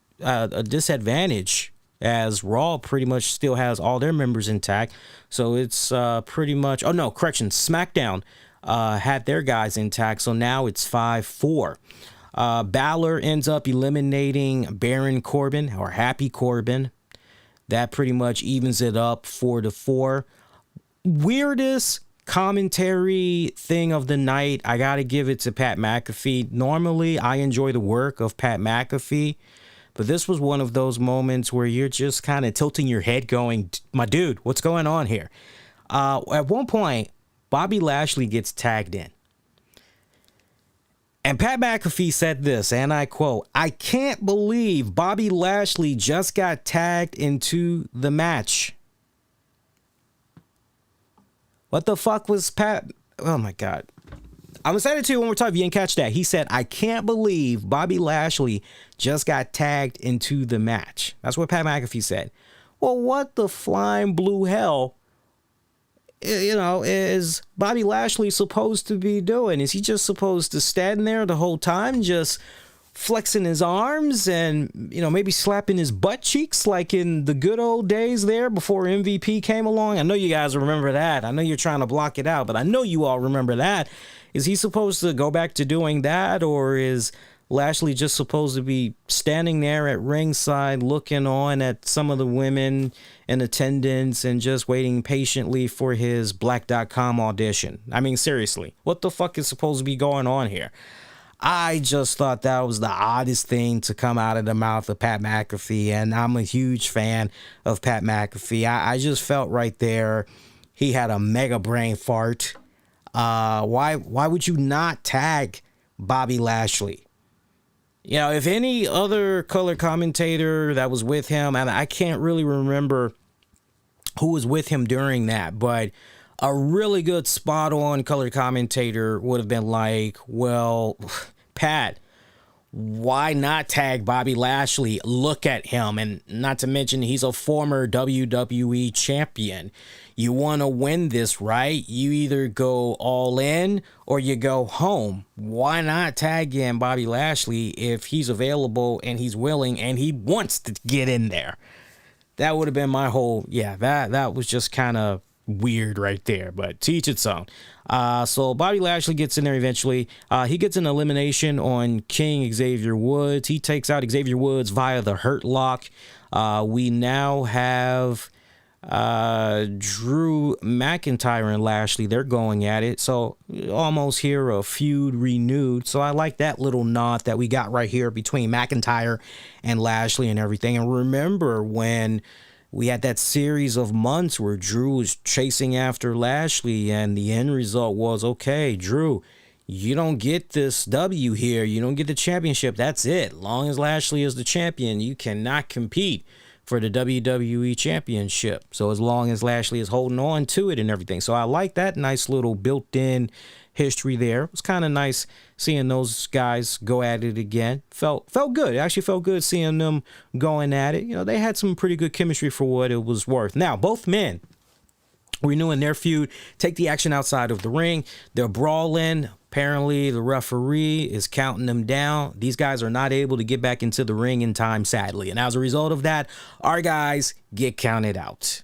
disadvantage, as Raw pretty much still has all their members intact. So it's pretty much, SmackDown had their guys intact. So now it's 5-4. Balor ends up eliminating Baron Corbin, or Happy Corbin. That pretty much evens it up 4-4. Weirdest commentary thing of the night, I gotta give it to Pat McAfee. Normally I enjoy the work of Pat McAfee, but this was one of those moments where you're just kind of tilting your head going, my dude, what's going on here? At one point, Bobby Lashley gets tagged in, and Pat McAfee said this, and I quote, "I can't believe Bobby Lashley just got tagged into the match." What the fuck was Pat? Oh my God. I'm going to say it to you one more time if you didn't catch that. He said, "I can't believe Bobby Lashley just got tagged into the match." That's what Pat McAfee said. Well, what the flying blue hell, is Bobby Lashley supposed to be doing? Is he just supposed to stand there the whole time, just flexing his arms and, maybe slapping his butt cheeks like in the good old days there before MVP came along? I know you guys remember that. I know you're trying to block it out, but I know you all remember that. Is he supposed to go back to doing that, or is Lashley just supposed to be standing there at ringside looking on at some of the women in attendance and just waiting patiently for his Black.com audition. I mean, seriously, what the fuck is supposed to be going on here? I just thought that was the oddest thing to come out of the mouth of Pat McAfee, and I'm a huge fan of Pat McAfee. I just felt right there he had a mega brain fart. Why would you not tag Bobby Lashley? You know, if any other color commentator that was with him, and I can't really remember who was with him during that, but a really good spot-on color commentator would have been like, well, Pat, why not tag Bobby Lashley? Look at him. And not to mention, he's a former WWE champion. You want to win this, right? You either go all in or you go home. Why not tag in Bobby Lashley if he's available and he's willing and he wants to get in there? That would have been my whole, that was just kind of weird right there, but to each its own. So Bobby Lashley gets in there eventually. He gets an elimination on King Xavier Woods. He takes out Xavier Woods via the Hurt Lock. We now have Drew McIntyre and Lashley. They're going at it. So almost here a feud renewed. So I like that little nod that we got right here between McIntyre and Lashley and everything. And remember when we had that series of months where Drew was chasing after Lashley, and the end result was, okay, Drew, you don't get this W here. You don't get the championship. That's it. Long as Lashley is the champion, you cannot compete for the WWE championship. So as long as Lashley is holding on to it and everything. So I like that nice little built-in history there. It was kind of nice seeing those guys go at it again. Felt good. It actually felt good seeing them going at it. You know, they had some pretty good chemistry for what it was worth. Now, both men renewing their feud, take the action outside of the ring. They're brawling. Apparently, the referee is counting them down. These guys are not able to get back into the ring in time, sadly. And as a result of that, our guys get counted out.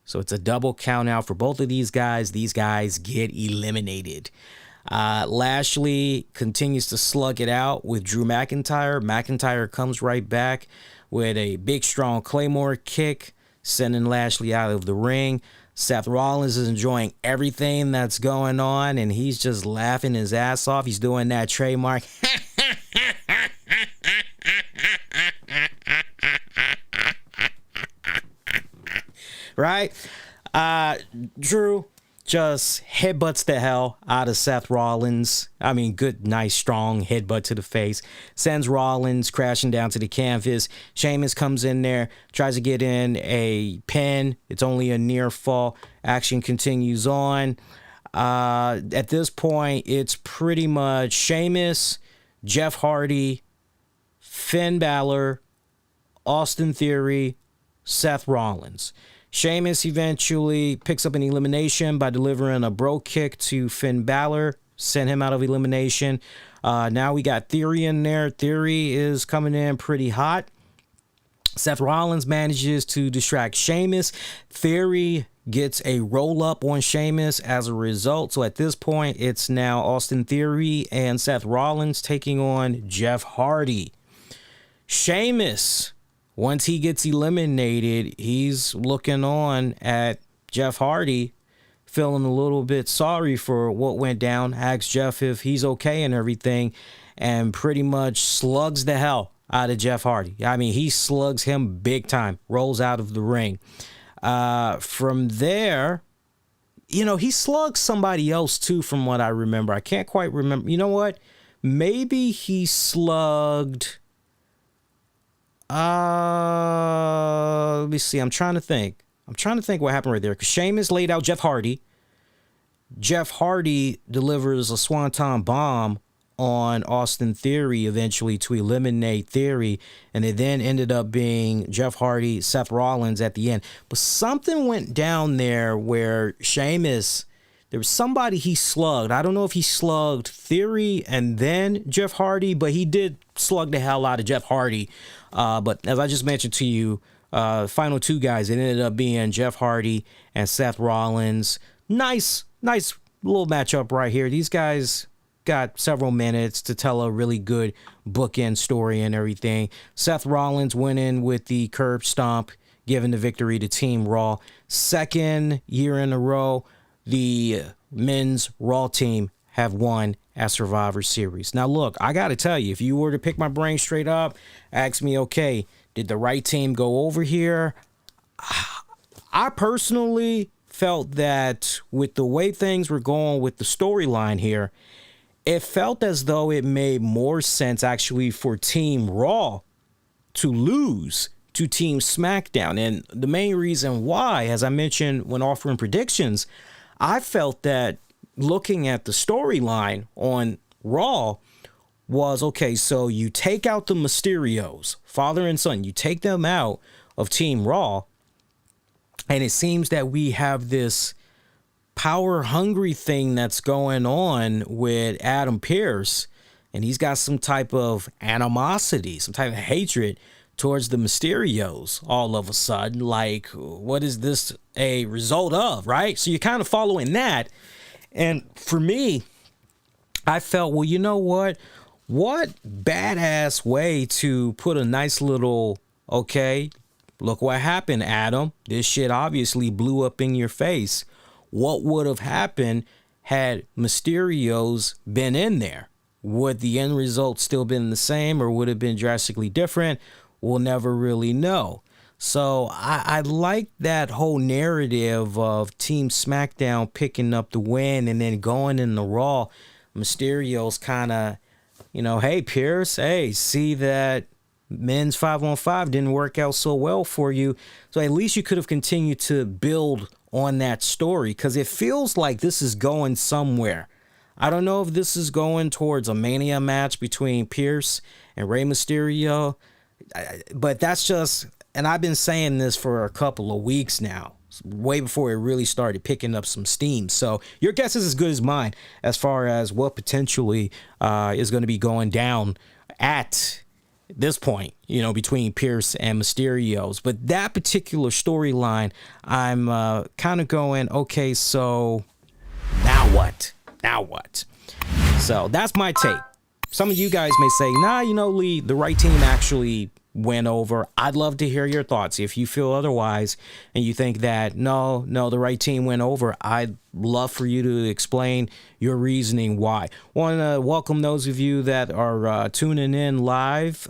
So it's a double count out for both of these guys. These guys get eliminated. Lashley continues to slug it out with Drew McIntyre. McIntyre comes right back with a big, strong Claymore kick, sending Lashley out of the ring. Seth Rollins is enjoying everything that's going on, and he's just laughing his ass off. He's doing that trademark. Right? Drew just headbutts the hell out of Seth Rollins. I mean, good, nice, strong headbutt to the face. Sends Rollins crashing down to the canvas. Sheamus comes in there, tries to get in a pin. It's only a near fall. Action continues on. At this point, it's pretty much Sheamus, Jeff Hardy, Finn Balor, Austin Theory, Seth Rollins. Sheamus eventually picks up an elimination by delivering a bro kick to Finn Balor, sent him out of elimination. Now we got Theory in there. Theory is coming in pretty hot. Seth Rollins manages to distract Sheamus. Theory gets a roll-up on Sheamus as a result. So at this point, it's now Austin Theory and Seth Rollins taking on Jeff Hardy. Sheamus, once he gets eliminated, he's looking on at Jeff Hardy, feeling a little bit sorry for what went down, asks Jeff if he's okay and everything, and pretty much slugs the hell out of Jeff Hardy. I mean, he slugs him big time, rolls out of the ring. From there, you know, he slugs somebody else too, from what I remember. I can't quite remember. You know what? Maybe he slugged... let me see. I'm trying to think what happened right there. Because Sheamus laid out Jeff Hardy. Jeff Hardy delivers a swanton bomb on Austin Theory eventually to eliminate Theory. And it then ended up being Jeff Hardy, Seth Rollins at the end. But something went down there where Sheamus, there was somebody he slugged. I don't know if he slugged Theory and then Jeff Hardy, but he did slug the hell out of Jeff Hardy. But as I just mentioned to you, final two guys, it ended up being Jeff Hardy and Seth Rollins. Nice little matchup right here. These guys got several minutes to tell a really good bookend story and everything. Seth Rollins went in with the curb stomp, giving the victory to Team Raw. Second year in a row, the men's Raw team have won at Survivor Series. Now, look, I got to tell you, if you were to pick my brain straight up, ask me, okay, did the right team go over here? I personally felt that with the way things were going with the storyline here, it felt as though it made more sense actually for Team Raw to lose to Team SmackDown. And the main reason why, as I mentioned when offering predictions, I felt that looking at the storyline on Raw was, okay, so you take out the Mysterios, father and son, you take them out of Team Raw, and it seems that we have this power-hungry thing that's going on with Adam Pearce, and he's got some type of animosity, some type of hatred towards the Mysterios all of a sudden. Like, what is this a result of, right? So you're kind of following that. And for me, I felt, well, you know what? What badass way to put a nice little, okay, look what happened, Adam. This shit obviously blew up in your face. What would have happened had Mysterios been in there? Would the end result still been the same, or would it have been drastically different? We'll never really know. So I like that whole narrative of Team SmackDown picking up the win and then going in the Raw. Mysterio's kind of, you know, hey, Pierce, hey, see that men's 5-on-5 didn't work out so well for you. So at least you could have continued to build on that story, because it feels like this is going somewhere. I don't know if this is going towards a Mania match between Pierce and Rey Mysterio, but that's just, and I've been saying this for a couple of weeks now, way before it really started picking up some steam. So your guess is as good as mine as far as what potentially is going to be going down at this point, you know, between Pierce and Mysterios. But that particular storyline, I'm kind of going, okay, so now what? Now what? So that's my take. Some of you guys may say, nah, you know, Lee, the right team actually went over. I'd love to hear your thoughts. If you feel otherwise and you think that, no, the right team went over, I'd love for you to explain your reasoning why. Want to welcome those of you that are tuning in live.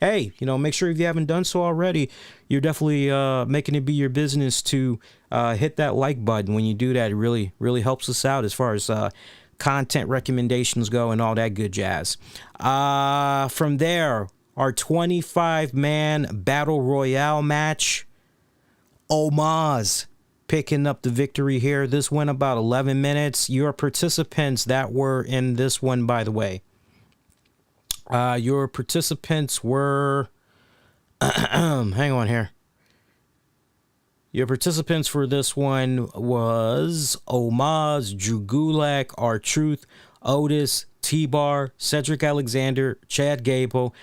Hey, you know, make sure if you haven't done so already, you're definitely making it be your business to hit that like button. When you do that, it really helps us out as far as content recommendations go and all that good jazz. From there, our 25-man Battle Royale match. Omos picking up the victory here. This went about 11 minutes. Your participants that were in this one, by the way. Your participants were... hang on here. Your participants for this one was Omos, Drew Gulak, R-Truth, Otis, T-Bar, Cedric Alexander, Chad Gable,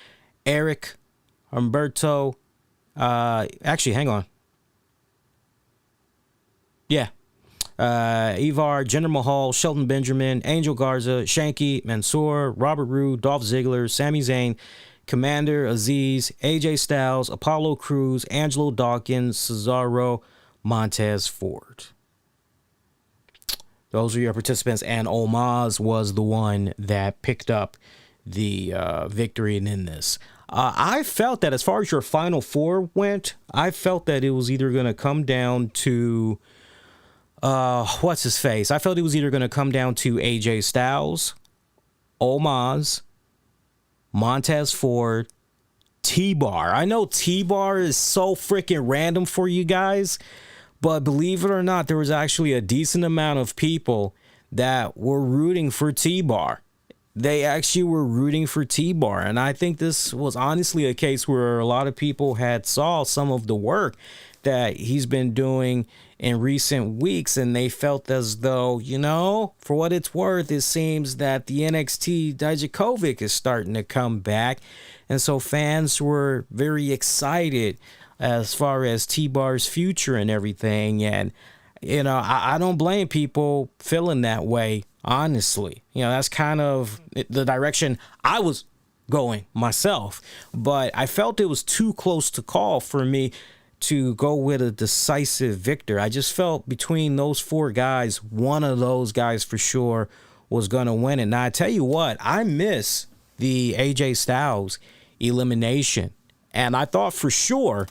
Eric, Humberto, actually, hang on. Yeah. Ivar, Jinder Mahal, Shelton Benjamin, Angel Garza, Shanky, Mansoor, Robert Roode, Dolph Ziggler, Sami Zayn, Commander Aziz, AJ Styles, Apollo Crews, Angelo Dawkins, Cesaro, Montez Ford. Those are your participants, and Omos was the one that picked up the victory in this. I felt that as far as your final four went, I felt that it was either going to come down to what's his face? I felt it was either going to come down to AJ Styles, Omos, Montez Ford, T-Bar. I know T-Bar is so freaking random for you guys, but believe it or not, there was actually a decent amount of people that were rooting for T-Bar. They actually were rooting for T-Bar, and I think this was honestly a case where a lot of people had saw some of the work that he's been doing in recent weeks, and they felt as though, you know, for what it's worth, it seems that the NXT Dijakovic is starting to come back, and so fans were very excited as far as T-Bar's future and everything, and I don't blame people feeling that way, honestly. That's kind of the direction I was going myself. But I felt it was too close to call for me to go with a decisive victor. I just felt between those four guys, one of those guys for sure was going to win it. Now, I tell you what, I miss the AJ Styles elimination. And I thought for sure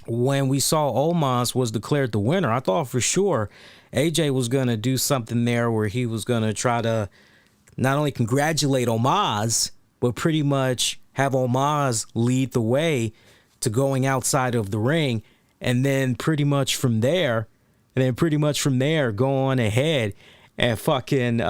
when we saw Omos was declared the winner, I thought for sure AJ was going to do something there where he was going to try to not only congratulate Omos, but pretty much have Omos lead the way to going outside of the ring. And then pretty much from there, go on ahead and fucking throw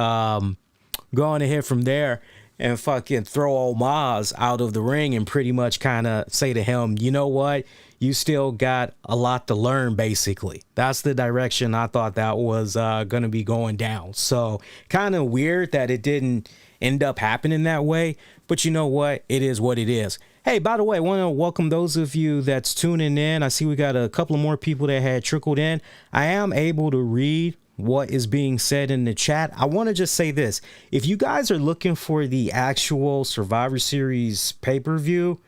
Omos out of the ring and pretty much kind of say to him, you know what? You still got a lot to learn, basically. That's the direction I thought that was going to be going down. So kind of weird that it didn't end up happening that way. But you know what? It is what it is. Hey, by the way, I want to welcome those of you that's tuning in. I see we got a couple of more people that had trickled in. I am able to read what is being said in the chat. I want to just say this. If you guys are looking for the actual Survivor Series pay-per-view,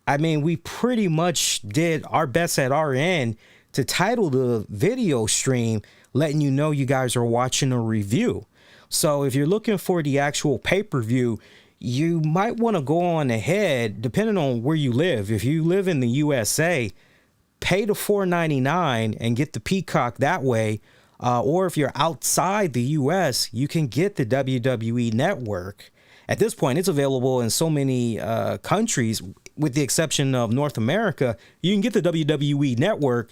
I mean, we pretty much did our best at our end to title the video stream, letting you know you guys are watching a review. So if you're looking for the actual pay-per-view, you might want to go on ahead, depending on where you live. If you live in the USA, pay the $4.99 and get the Peacock that way. Or if you're outside the US, you can get the WWE Network. At this point, it's available in so many countries, with the exception of North America. You can get the WWE Network,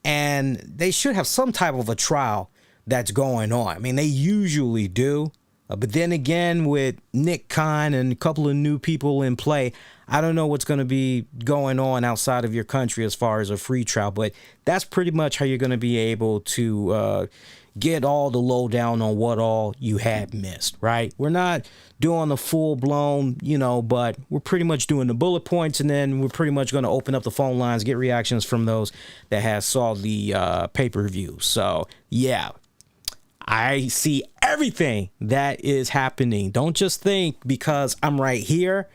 and they should have some type of a trial that's going on. I mean, they usually do. But then again, with Nick Khan and a couple of new people in play, I don't know what's going to be going on outside of your country as far as a free trial. But that's pretty much how you're going to be able to get all the lowdown on what all you had missed, right? We're not doing the full-blown, but we're pretty much doing the bullet points, and then we're pretty much going to open up the phone lines, get reactions from those that have saw the pay-per-view. So, yeah. I see everything that is happening. Don't just think because I'm right here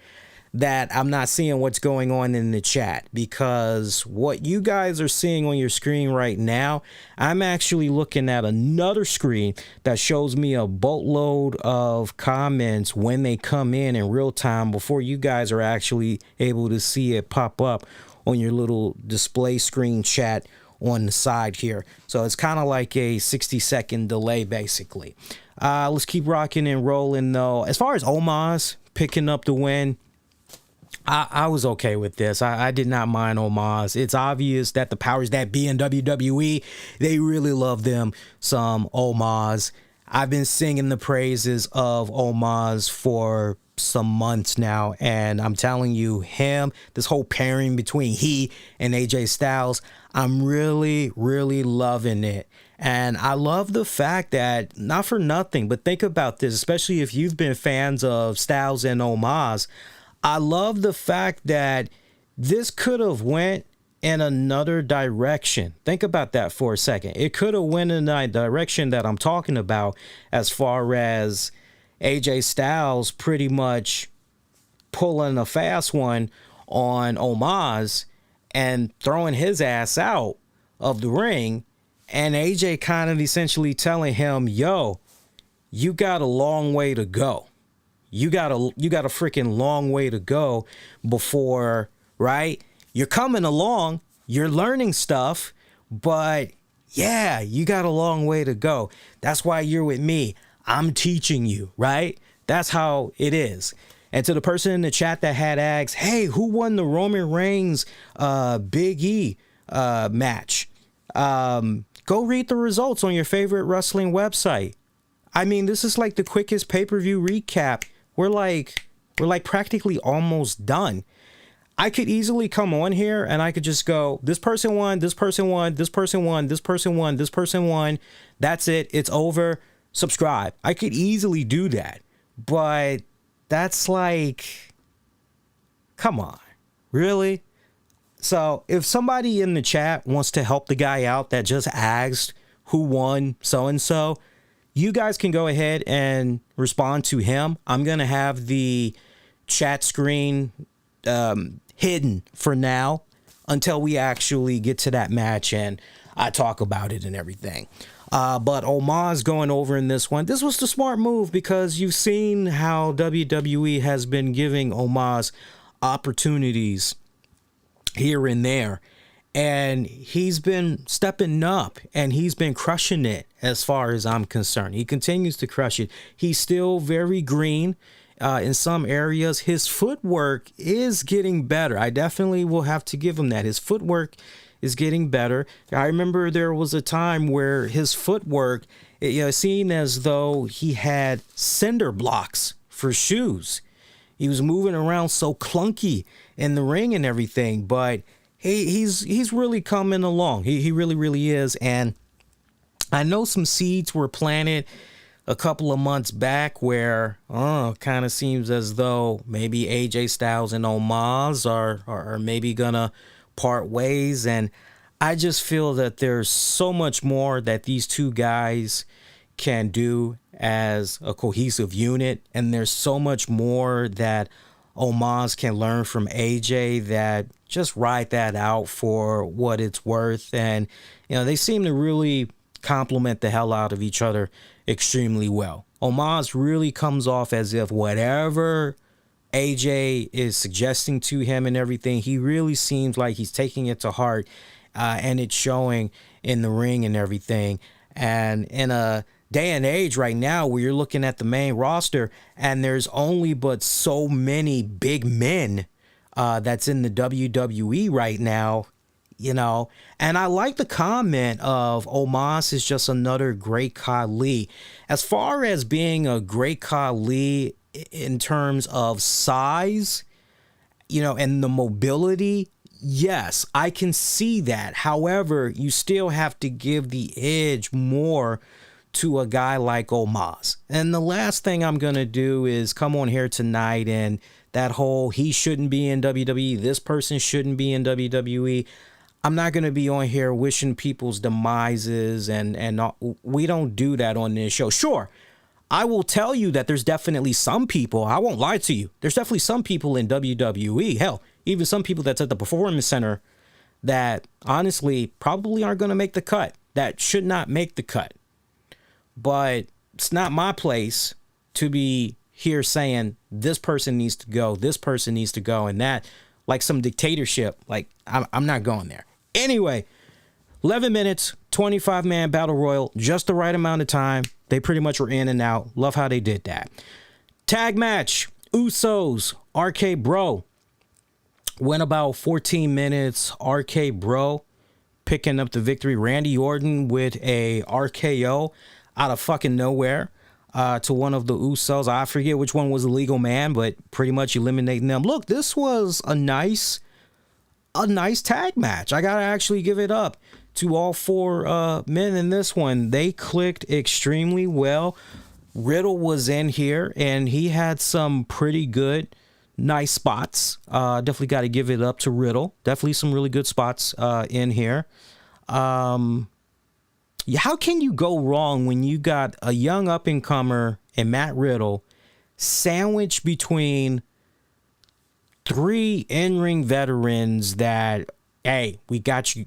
that I'm not seeing what's going on in the chat, because what you guys are seeing on your screen right now, I'm actually looking at another screen that shows me a boatload of comments when they come in real time before you guys are actually able to see it pop up on your little display screen chat on the side here. So it's kind of like a 60-second delay, basically. Let's keep rocking and rolling, though. As far as Omos picking up the win, I was okay with this. I did not mind Omos. It's obvious that the powers that be in WWE, they really love them some Omos. I've been singing the praises of Omos for some months now, and I'm telling you, this whole pairing between he and AJ Styles, I'm really, really loving it. And I love the fact that, not for nothing, but think about this, especially if you've been fans of Styles and Omos, I love the fact that this could have went in another direction. Think about that for a second. It could have went in the direction that I'm talking about, as far as AJ Styles pretty much pulling a fast one on Omos and throwing his ass out of the ring, and AJ kind of essentially telling him, yo, you got a long way to go. You got a freaking long way to go before, right? You're coming along, you're learning stuff, but yeah, you got a long way to go. That's why you're with me. I'm teaching you, right? That's how it is. And to the person in the chat that had asked, hey, who won the Roman Reigns Big E match? Go read the results on your favorite wrestling website. I mean, this is like the quickest pay-per-view recap. We're like practically almost done. I could easily come on here and I could just go, this person won, this person won, this person won, this person won, this person won. That's it. It's over. Subscribe. I could easily do that. But that's like, come on, really? So if somebody in the chat wants to help the guy out that just asked who won so-and-so, you guys can go ahead and respond to him. I'm going to have the chat screen hidden for now until we actually get to that match and I talk about it and everything. But Omos going over in this one. This was the smart move because you've seen how WWE has been giving Omos opportunities here and there. And he's been stepping up and he's been crushing it as far as I'm concerned. He continues to crush it. He's still very green in some areas. His footwork is getting better. I definitely will have to give him that. His footwork is getting better. I remember there was a time where his footwork, it seemed as though he had cinder blocks for shoes. He was moving around so clunky in the ring and everything, but he's really coming along. He really is. And I know some seeds were planted a couple of months back where kind of seems as though maybe AJ Styles and Omos are maybe gonna part ways. And I just feel that there's so much more that these two guys can do as a cohesive unit. And there's so much more that Omos can learn from AJ that just ride that out for what it's worth. And, they seem to really complement the hell out of each other extremely well. Omos really comes off as if whatever AJ is suggesting to him and everything, he really seems like he's taking it to heart, and it's showing in the ring and everything. And in a day and age right now where you're looking at the main roster and there's only but so many big men that's in the WWE right now, and I like the comment of Omos is just another great Khali. As far as being a great Khali in terms of size, and the mobility, yes, I can see that. However, you still have to give the edge more to a guy like Omos. And the last thing I'm going to do is come on here tonight and that whole he shouldn't be in WWE, this person shouldn't be in WWE. I'm not going to be on here wishing people's demises and we don't do that on this show. Sure, I will tell you that there's definitely some people, I won't lie to you, there's definitely some people in WWE, hell, even some people that's at the Performance Center that honestly probably aren't going to make the cut, that should not make the cut. But it's not my place to be here saying this person needs to go, this person needs to go, and that like some dictatorship. Like, I'm not going there. Anyway, 11 minutes, 25-man battle royal, just the right amount of time. They pretty much were in and out. Love how they did that. Tag match, Usos, RK Bro. Went about 14 minutes. RK Bro picking up the victory. Randy Orton with a RKO out of fucking nowhere to one of the Usos. I forget which one was the legal man, but pretty much eliminating them. Look, this was a nice tag match. I gotta actually give it up to all four men in this one. They clicked extremely well. Riddle was in here and he had some pretty good, nice spots. Definitely got to give it up to Riddle. Definitely some really good spots in here. How can you go wrong when you got a young up-and-comer and Matt Riddle sandwiched between three in-ring veterans that, hey, we got you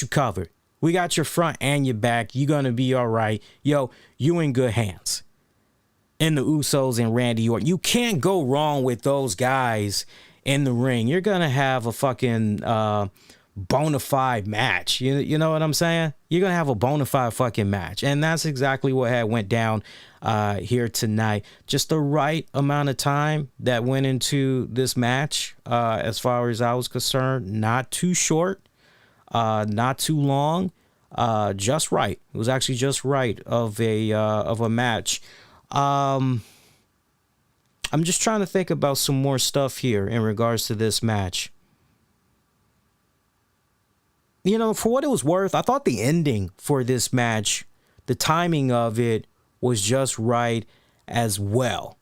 covered. We got your front and your back. You're going to be all right. Yo, you in good hands. And the Usos and Randy Orton. You can't go wrong with those guys in the ring. You're going to have a fucking bona fide match. You know what I'm saying? You're going to have a bona fide fucking match. And that's exactly what had went down here tonight. Just the right amount of time that went into this match as far as I was concerned. Not too short, not too long, just right. It was actually just right of a match. I'm just trying to think about some more stuff here in regards to this match. For what it was worth, I thought the ending for this match, the timing of it was just right as well.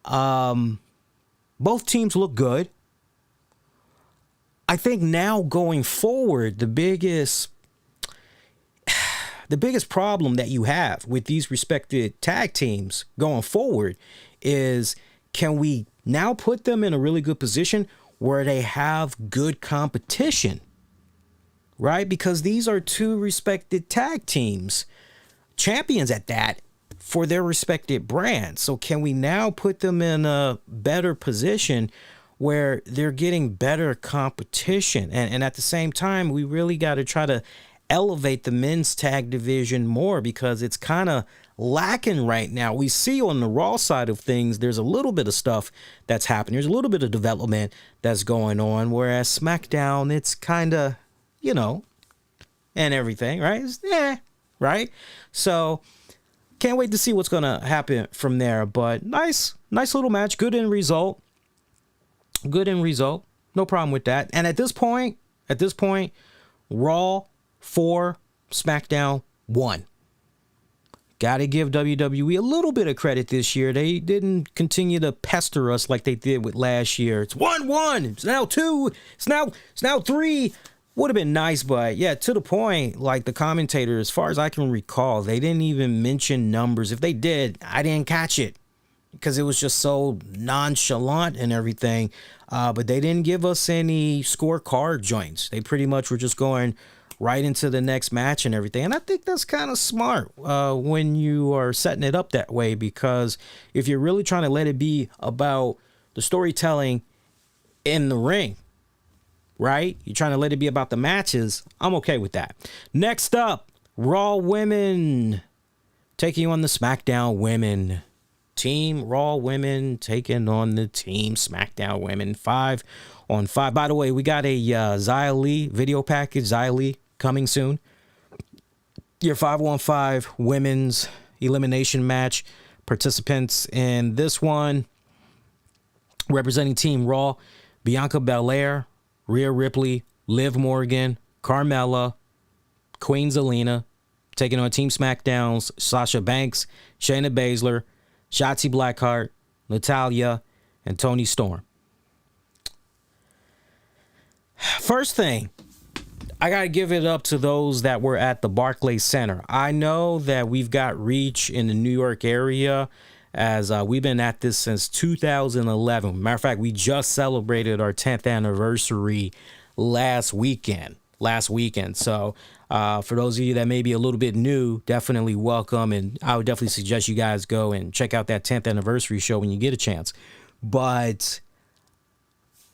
Both teams look good. I think now going forward, the biggest the biggest problem that you have with these respected tag teams going forward is, can we now put them in a really good position where they have good competition, right? Because these are two respected tag teams, champions at that, for their respected brands. So can we now put them in a better position where they're getting better competition? And at the same time, we really got to try to elevate the men's tag division more, because it's kind of lacking right now. We see on the Raw side of things, there's a little bit of stuff that's happening. There's a little bit of development that's going on, whereas SmackDown, it's kind of, and everything, right? Right? So can't wait to see what's going to happen from there. But nice little match. Good end result. No problem with that. And at this point, Raw 4, SmackDown 1. Got to give WWE a little bit of credit this year. They didn't continue to pester us like they did with last year. It's 1-1. It's now 2. It's now 3. Would have been nice, but yeah, to the point, like the commentator, as far as I can recall, they didn't even mention numbers. If they did, I didn't catch it because it was just so nonchalant and everything. But they didn't give us any scorecard joints. They pretty much were just going right into the next match and everything. And I think that's kind of smart when you are setting it up that way, because if you're really trying to let it be about the storytelling in the ring, right? You're trying to let it be about the matches. I'm okay with that. Next up, Raw Women taking on the SmackDown Women. Team Raw Women taking on the Team SmackDown Women. 5-on-5. By the way, we got a Xia Li video package. Xia Li coming soon. Your 5-on-5 women's elimination match. Participants in this one, representing Team Raw, Bianca Belair, Rhea Ripley, Liv Morgan, Carmella, Queen Zelina, taking on Team SmackDown's Sasha Banks, Shayna Baszler, Shotzi Blackheart, Natalya, and Toni Storm. First thing, I got to give it up to those that were at the Barclays Center. I know that we've got reach in the New York area, as we've been at this since 2011. Matter of fact, we just celebrated our 10th anniversary last weekend. So for those of you that may be a little bit new, definitely welcome. And I would definitely suggest you guys go and check out that 10th anniversary show when you get a chance. But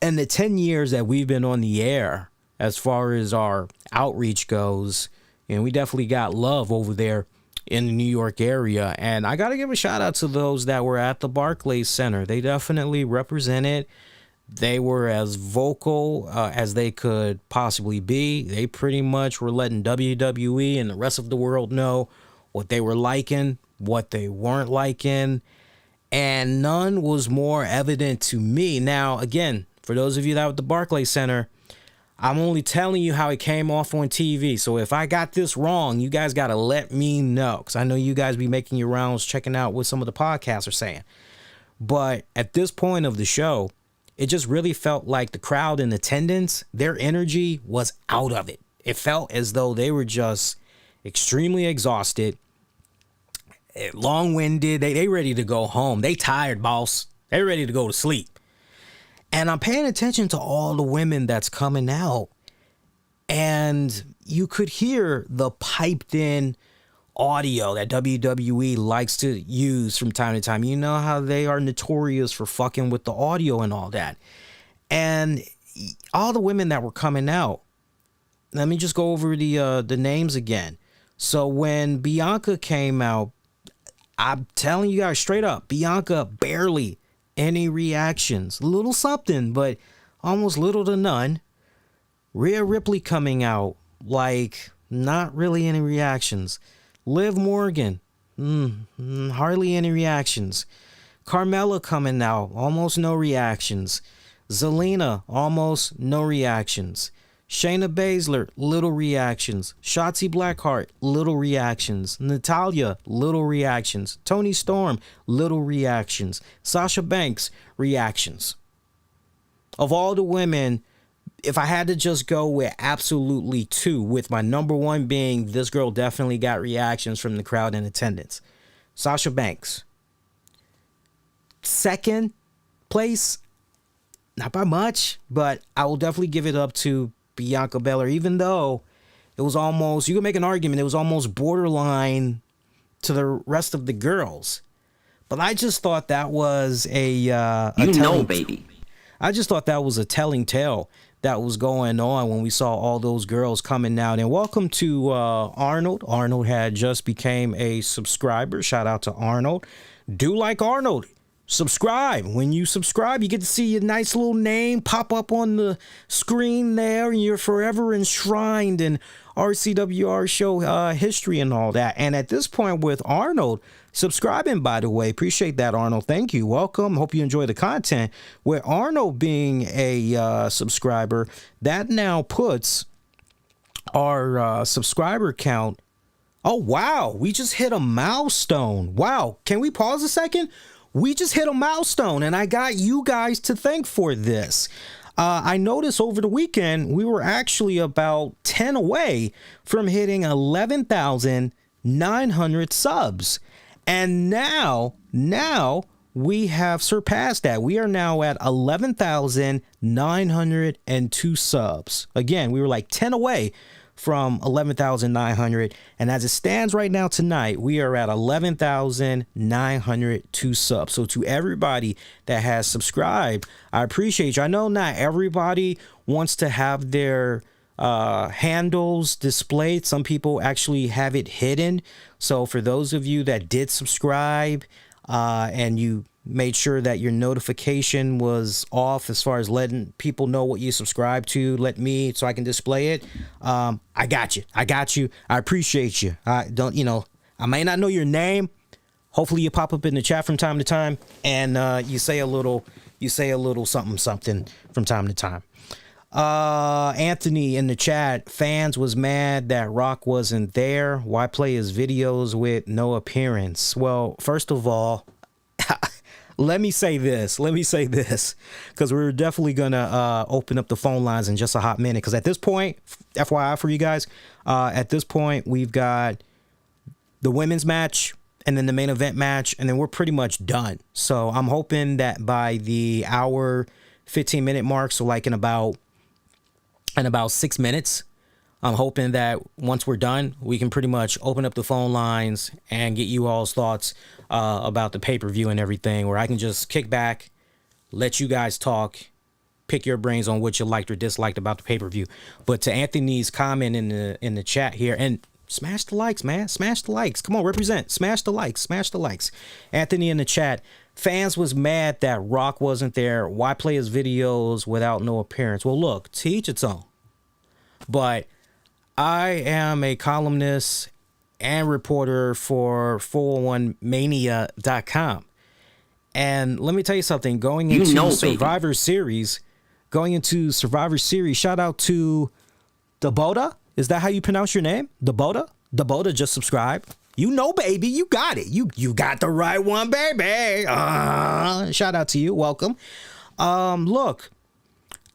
in the 10 years that we've been on the air, as far as our outreach goes, and we definitely got love over there in the New York area. And I got to give a shout out to those that were at the Barclays Center. They definitely represented. They were as vocal as they could possibly be. They pretty much were letting WWE and the rest of the world know what they were liking, what they weren't liking. And none was more evident to me. Now, again, for those of you that were at the Barclays Center, I'm only telling you how it came off on TV. So if I got this wrong, you guys got to let me know, because I know you guys be making your rounds checking out what some of the podcasts are saying. But at this point of the show, it just really felt like the crowd in attendance, their energy was out of it. It felt as though they were just extremely exhausted, long-winded. They ready to go home. They tired, boss. They ready to go to sleep. And I'm paying attention to all the women that's coming out. And you could hear the piped in audio that WWE likes to use from time to time. You know how they are notorious for fucking with the audio and all that. And all the women that were coming out, let me just go over the names again. So when Bianca came out, I'm telling you guys straight up, Bianca barely any reactions. Little something, but almost little to none. Rhea Ripley coming out, like not really any reactions. Liv Morgan, hardly any reactions. Carmella coming out, almost no reactions. Zelina, almost no reactions. Shayna Baszler, little reactions. Shotzi Blackheart, little reactions. Natalya, little reactions. Toni Storm, little reactions. Sasha Banks, reactions. Of all the women, if I had to just go with absolutely two, with my number one being this girl definitely got reactions from the crowd in attendance, Sasha Banks. Second place, not by much, but I will definitely give it up to Bianca Belair, even though it was almost, you can make an argument, it was almost borderline to the rest of the girls. But I just thought that was baby. I just thought that was a telling tale that was going on when we saw all those girls coming out. And welcome to Arnold. Arnold had just became a subscriber. Shout out to Arnold. Do like Arnold. Subscribe. When you subscribe, you get to see your nice little name pop up on the screen there, and you're forever enshrined in RCWR show history and all that. And at this point with Arnold subscribing, by the way, appreciate that, Arnold. Thank you. Welcome. Hope you enjoy the content. With Arnold being a subscriber, that now puts our subscriber count. Oh, wow. We just hit a milestone. Wow. Can we pause a second? We just hit a milestone, and I got you guys to thank for this. I noticed over the weekend, we were actually about 10 away from hitting 11,900 subs. And now we have surpassed that. We are now at 11,902 subs. Again, we were like 10 away from 11,900, and as it stands right now tonight, we are at 11,902 subs. So to everybody that has subscribed, I appreciate you. I know not everybody wants to have their handles displayed. Some people actually have it hidden. So for those of you that did subscribe and you made sure that your notification was off as far as letting people know what you subscribe to, let me, so I can display it. I got you. I appreciate you. I may not know your name. Hopefully you pop up in the chat from time to time, and you say a little something from time to time. Anthony in the chat, fans was mad that Rock wasn't there. Why play his videos with no appearance? Well, first of all, let me say this, because we're definitely going to open up the phone lines in just a hot minute. Because at this point, FYI for you guys, at this point, we've got the women's match and then the main event match, and then we're pretty much done. So I'm hoping that by the hour, 15-minute mark, so like in about 6 minutes, I'm hoping that once we're done, we can pretty much open up the phone lines and get you all's thoughts about the pay-per-view and everything, where I can just kick back, let you guys talk, pick your brains on what you liked or disliked about the pay-per-view. But to Anthony's comment in the chat here, and smash the likes, man. Smash the likes. Come on, represent. Smash the likes. Smash the likes. Anthony in the chat, fans was mad that Rock wasn't there. Why play his videos without no appearance? Well, look, to each its own. But I am a columnist and reporter for 401mania.com. And let me tell you something, going into Survivor Series, shout out to Dabota. Is that how you pronounce your name? Dabota? Dabota just subscribed. You know, baby, you got it. You got the right one, baby. Shout out to you. Welcome. Look,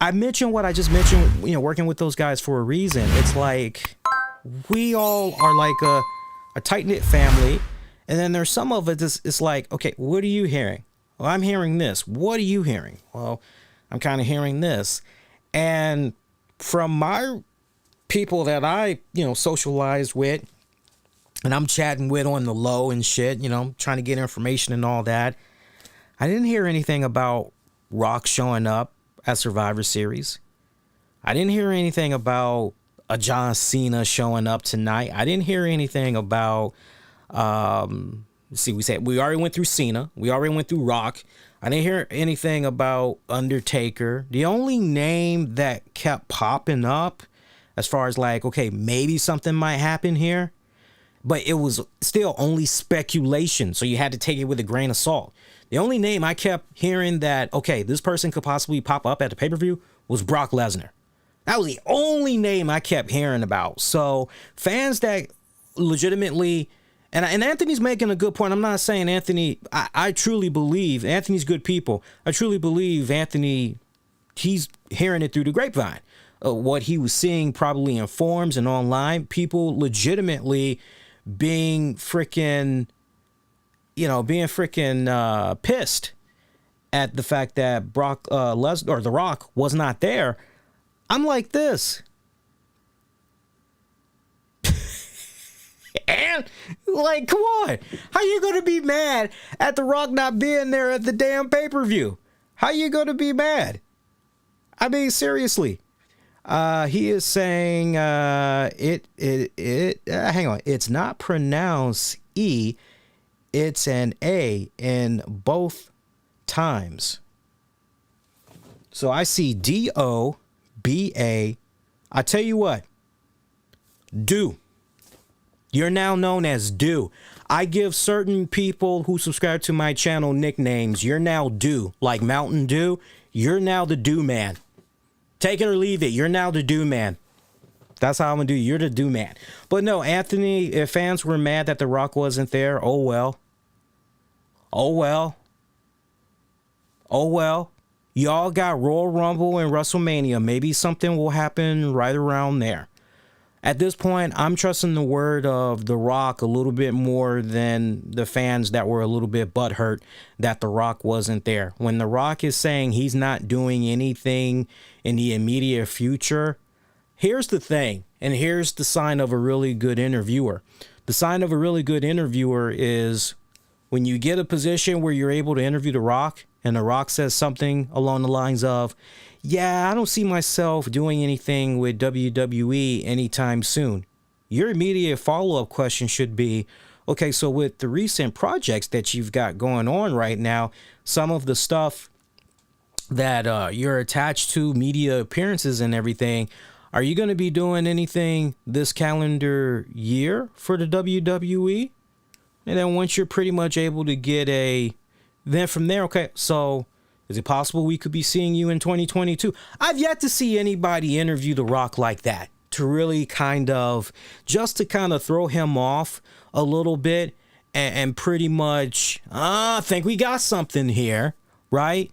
I mentioned what I just mentioned, working with those guys for a reason. It's like we all are like a tight-knit family, and then there's some of it it's like, okay, what are you hearing? Well, I'm hearing this. What are you hearing? Well, I'm kind of hearing this. And from my people that I, socialize with and I'm chatting with on the low and shit, trying to get information and all that, I didn't hear anything about Rock showing up at Survivor Series. I didn't hear anything about a John Cena showing up tonight. I didn't hear anything about, we already went through Cena. We already went through Rock. I didn't hear anything about Undertaker. The only name that kept popping up as far as like, okay, maybe something might happen here, but it was still only speculation. So you had to take it with a grain of salt. The only name I kept hearing that, okay, this person could possibly pop up at the pay-per-view was Brock Lesnar. That was the only name I kept hearing about. So fans that legitimately, and Anthony's making a good point. I'm not saying Anthony, I truly believe Anthony's good people. I truly believe Anthony, he's hearing it through the grapevine. what he was seeing probably in forums and online, people legitimately being freaking pissed at the fact that Brock Lesnar or The Rock was not there. I'm like this. And like, come on, how you gonna be mad at The Rock not being there at the damn pay-per-view? How you gonna be mad? I mean, seriously. He is saying hang on, it's not pronounced E, it's an A in both times. So I see D-O-B-A. I tell you what, Do. You're now known as Do. I give certain people who subscribe to my channel nicknames. You're now Do, like Mountain Dew. You're now the Do Man. Take it or leave it. You're now the Do Man. That's how I'm going to do. You're the Do Man. But no, Anthony, if fans were mad that The Rock wasn't there, oh well. Oh well. Oh well. Y'all got Royal Rumble and WrestleMania. Maybe something will happen right around there. At this point, I'm trusting the word of The Rock a little bit more than the fans that were a little bit butthurt that The Rock wasn't there. When The Rock is saying he's not doing anything in the immediate future, here's the thing, and here's the sign of a really good interviewer. The sign of a really good interviewer is when you get a position where you're able to interview The Rock, and The Rock says something along the lines of, yeah, I don't see myself doing anything with WWE anytime soon. Your immediate follow-up question should be, okay, so with the recent projects that you've got going on right now, some of the stuff that you're attached to, media appearances and everything, are you going to be doing anything this calendar year for the WWE? And then once you're pretty much able to get then from there, okay, so is it possible we could be seeing you in 2022? I've yet to see anybody interview The Rock like that, to really just to throw him off a little bit and pretty much, I think we got something here, right?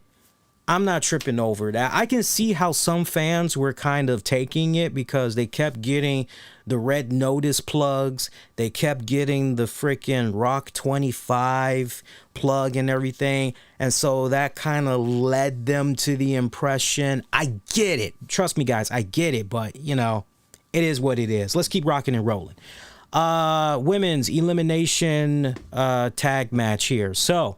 I'm not tripping over that. I can see how some fans were kind of taking it because they kept getting the red notice plugs. They kept getting the freaking Rock 25 plug and everything. And so that kind of led them to the impression. I get it. Trust me, guys, I get it. But, it is what it is. Let's keep rocking and rolling. Women's elimination tag match here. So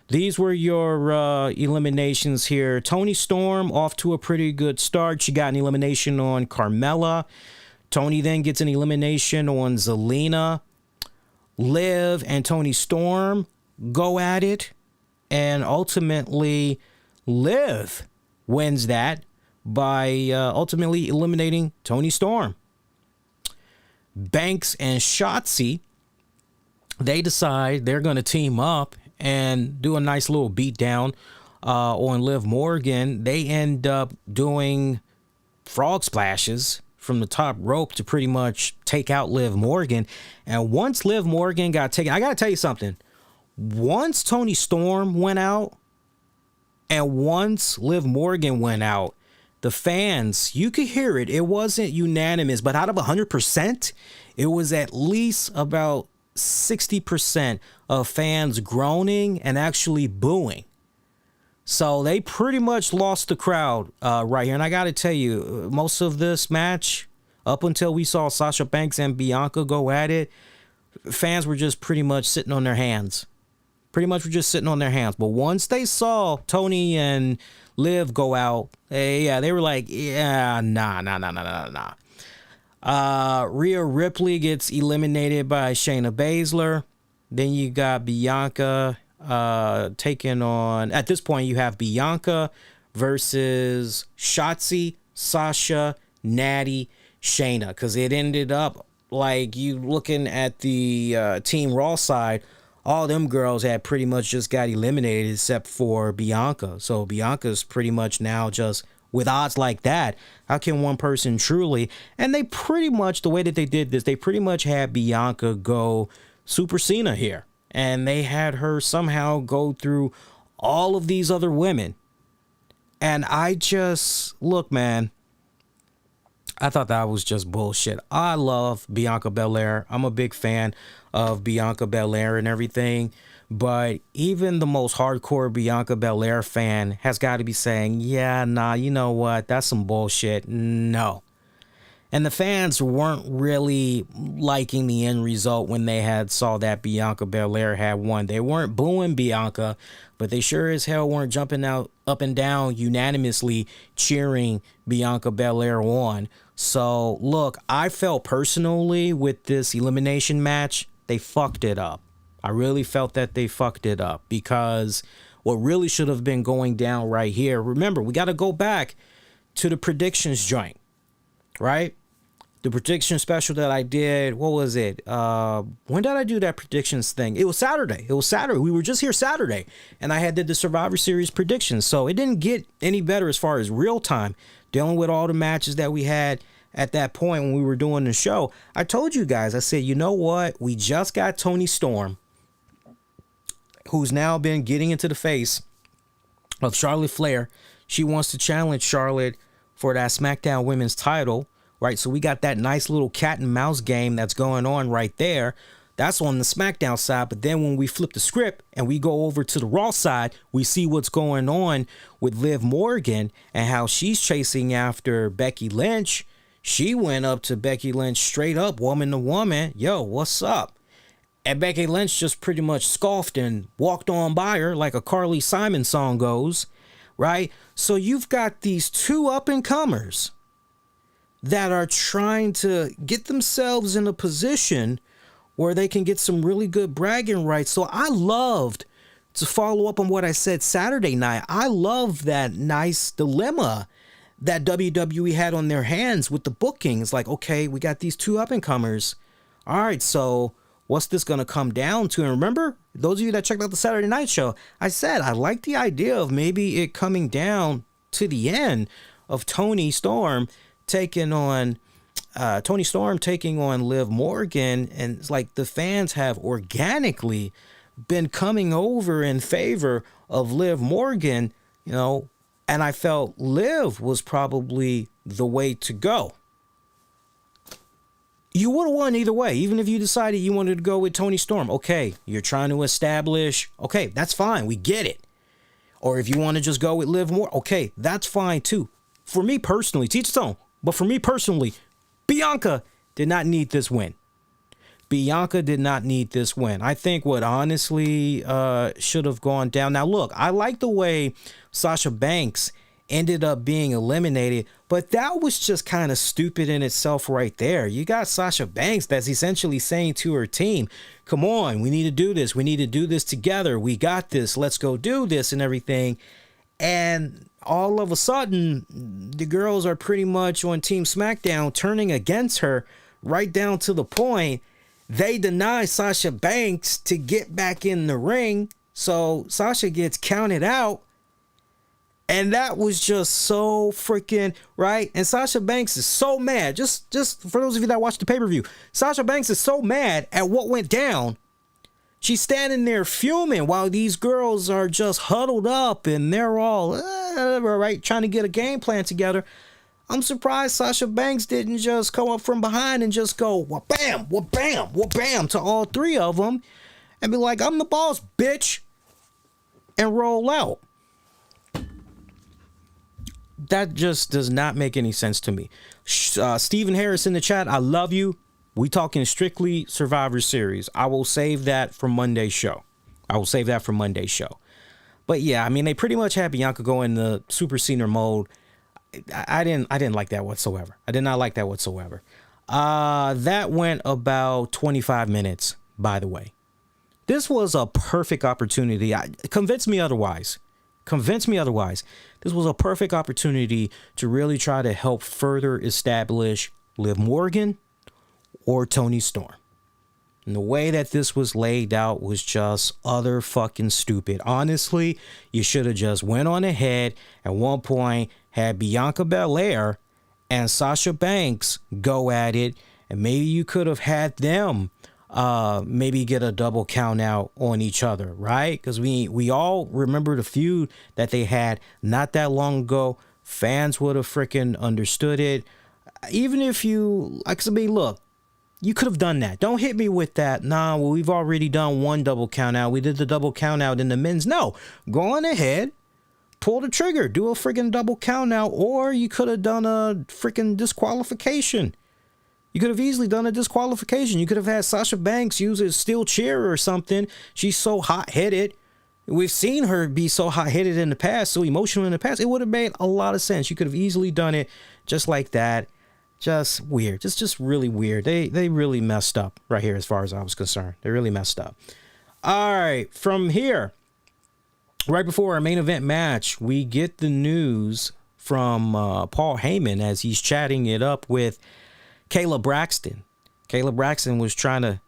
these were your eliminations here. Toni Storm off to a pretty good start. She got an elimination on Carmella. Toni then gets an elimination on Zelina. Liv and Toni Storm go at it. And ultimately, Liv wins that by ultimately eliminating Toni Storm. Banks and Shotzi, they decide they're going to team up and do a nice little beatdown on Liv Morgan. They end up doing frog splashes from the top rope to pretty much take out Liv Morgan. And once Liv Morgan got taken, I got to tell you something. Once Toni Storm went out and once Liv Morgan went out, the fans, you could hear it. It wasn't unanimous, but out of 100%, it was at least about 60% of fans groaning and actually booing. So they pretty much lost the crowd right here. And I got to tell you, most of this match, up until we saw Sasha Banks and Bianca go at it, fans were just pretty much sitting on their hands. But once they saw Toni and Liv go out, they were like, yeah, nah. Rhea Ripley gets eliminated by Shayna Baszler. Then you got Bianca taking on, at this point you have Bianca versus Shotzi, Sasha, Natty, Shayna, because it ended up like you looking at the Team Raw side, all them girls had pretty much just got eliminated except for Bianca. So Bianca's pretty much now just with odds like that. How can one person truly? And they pretty much, the way that they did this, they pretty much had Bianca go Super Cena here. And they had her somehow go through all of these other women. And I just, look, man, I thought that was just bullshit. I love Bianca Belair. I'm a big fan of Bianca Belair and everything. But even the most hardcore Bianca Belair fan has got to be saying, yeah, nah, you know what? That's some bullshit. No. And the fans weren't really liking the end result when they had saw that Bianca Belair had won. They weren't booing Bianca, but they sure as hell weren't jumping out up and down unanimously cheering Bianca Belair on. So, look, I felt personally with this elimination match, they fucked it up. I really felt that they fucked it up because what really should have been going down right here, remember, we got to go back to the predictions joint, right? The prediction special that I did, what was it? When did I do that predictions thing? It was Saturday. We were just here Saturday, and I did the Survivor Series predictions. So it didn't get any better as far as real time, dealing with all the matches that we had at that point when we were doing the show. I told you guys, I said, you know what? We just got Toni Storm, who's now been getting into the face of Charlotte Flair. She wants to challenge Charlotte for that SmackDown Women's title. Right, so we got that nice little cat and mouse game that's going on right there. That's on the SmackDown side. But then when we flip the script and we go over to the Raw side, we see what's going on with Liv Morgan and how she's chasing after Becky Lynch. She went up to Becky Lynch straight up, woman to woman. Yo, what's up? And Becky Lynch just pretty much scoffed and walked on by her like a Carly Simon song goes. Right? So you've got these two up-and-comers that are trying to get themselves in a position where they can get some really good bragging rights. So I loved, to follow up on what I said Saturday night, I love that nice dilemma that WWE had on their hands with the booking. It's like, okay, we got these two up-and-comers. All right, so what's this going to come down to? And remember, those of you that checked out the Saturday night show, I said I like the idea of maybe it coming down to the end of Toni Storm taking on Liv Morgan, and it's like the fans have organically been coming over in favor of Liv Morgan, you know, and I felt Liv was probably the way to go. You would have won either way, even if you decided you wanted to go with Toni Storm. Okay, you're trying to establish, okay, that's fine, we get it. Or if you want to just go with Liv Morgan, okay, that's fine too. For me personally, teach its own. But for me personally, Bianca did not need this win. Bianca did not need this win. I think what honestly should have gone down. Now, look, I like the way Sasha Banks ended up being eliminated, but that was just kind of stupid in itself right there. You got Sasha Banks that's essentially saying to her team, come on, we need to do this. We need to do this together. We got this. Let's go do this and everything. And all of a sudden, the girls are pretty much on Team SmackDown turning against her right down to the point they deny Sasha Banks to get back in the ring. So Sasha gets counted out. And that was just so freaking right. And Sasha Banks is so mad. Just for those of you that watched the pay-per-view, Sasha Banks is so mad at what went down. She's standing there fuming while these girls are just huddled up and they're all right, trying to get a game plan together. I'm surprised Sasha Banks didn't just come up from behind and just go wha-bam, wha-bam, wha-bam to all three of them and be like, I'm the boss, bitch, and roll out. That just does not make any sense to me. Stephen Harris in the chat, I love you. We talking strictly Survivor Series. I will save that for Monday's show. But yeah, I mean, they pretty much had Bianca go in the super senior mode. I didn't like that whatsoever. I did not like that whatsoever. That went about 25 minutes, by the way. This was a perfect opportunity. Convince me otherwise. This was a perfect opportunity to really try to help further establish Liv Morgan or Toni Storm. And the way that this was laid out was just utter fucking stupid. Honestly, you should have just went on ahead at one point, had Bianca Belair and Sasha Banks go at it, and maybe you could have had them maybe get a double count out on each other, right? Because we all remember the feud that they had not that long ago. Fans would have freaking understood it. even if you, like, I mean, look, you could have done that. Don't hit me with that. Nah, well, we've already done one double count out. We did the double count out in the men's. No, go on ahead, pull the trigger, do a freaking double count out, or you could have done a freaking disqualification. You could have easily done a disqualification. You could have had Sasha Banks use a steel chair or something. She's so hot-headed. We've seen her be so hot-headed in the past, so emotional in the past. It would have made a lot of sense. You could have easily done it just like that. Just weird. Just really weird. They really messed up right here as far as I was concerned. They really messed up. All right, from here, right before our main event match, we get the news from Paul Heyman as he's chatting it up with Kayla Braxton. Kayla Braxton was trying to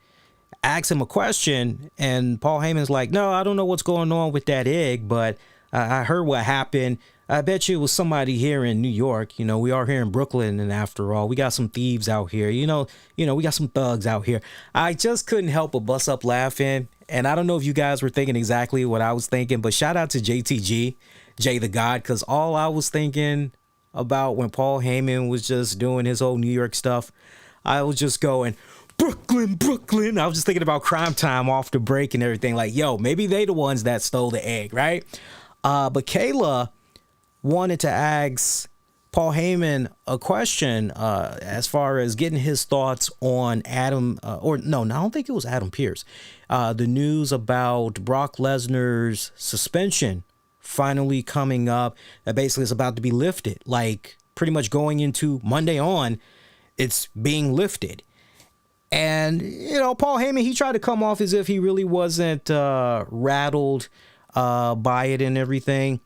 ask him a question, and Paul Heyman's like, no, I don't know what's going on with that egg, but I heard what happened. I bet you it was somebody here in New York. You know, we are here in Brooklyn, and after all, we got some thieves out here. You know, we got some thugs out here. I just couldn't help but bust up laughing, and I don't know if you guys were thinking exactly what I was thinking, but shout out to JTG, Jay the God, because all I was thinking about when Paul Heyman was just doing his whole New York stuff, I was just going, Brooklyn, Brooklyn. I was just thinking about Crime Time off the break and everything. Like, yo, maybe they the ones that stole the egg, right? But Kayla wanted to ask Paul Heyman a question as far as getting his thoughts on Adam, I don't think it was Adam Pearce. The news about Brock Lesnar's suspension finally coming up, that basically is about to be lifted. Like, pretty much going into Monday on, it's being lifted. And, Paul Heyman, he tried to come off as if he really wasn't rattled by it and everything.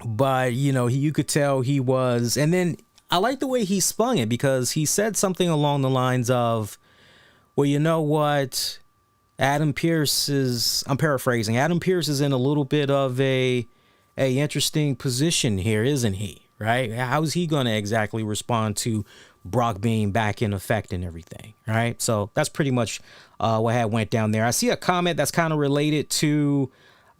But, you could tell he was. And then I like the way he spun it, because he said something along the lines of, well, you know what? Adam Pearce is, I'm paraphrasing, Adam Pearce is in a little bit of a interesting position here, isn't he? Right? How is he going to exactly respond to Brock being back in effect and everything? Right? So that's pretty much what had went down there. I see a comment that's kind of related to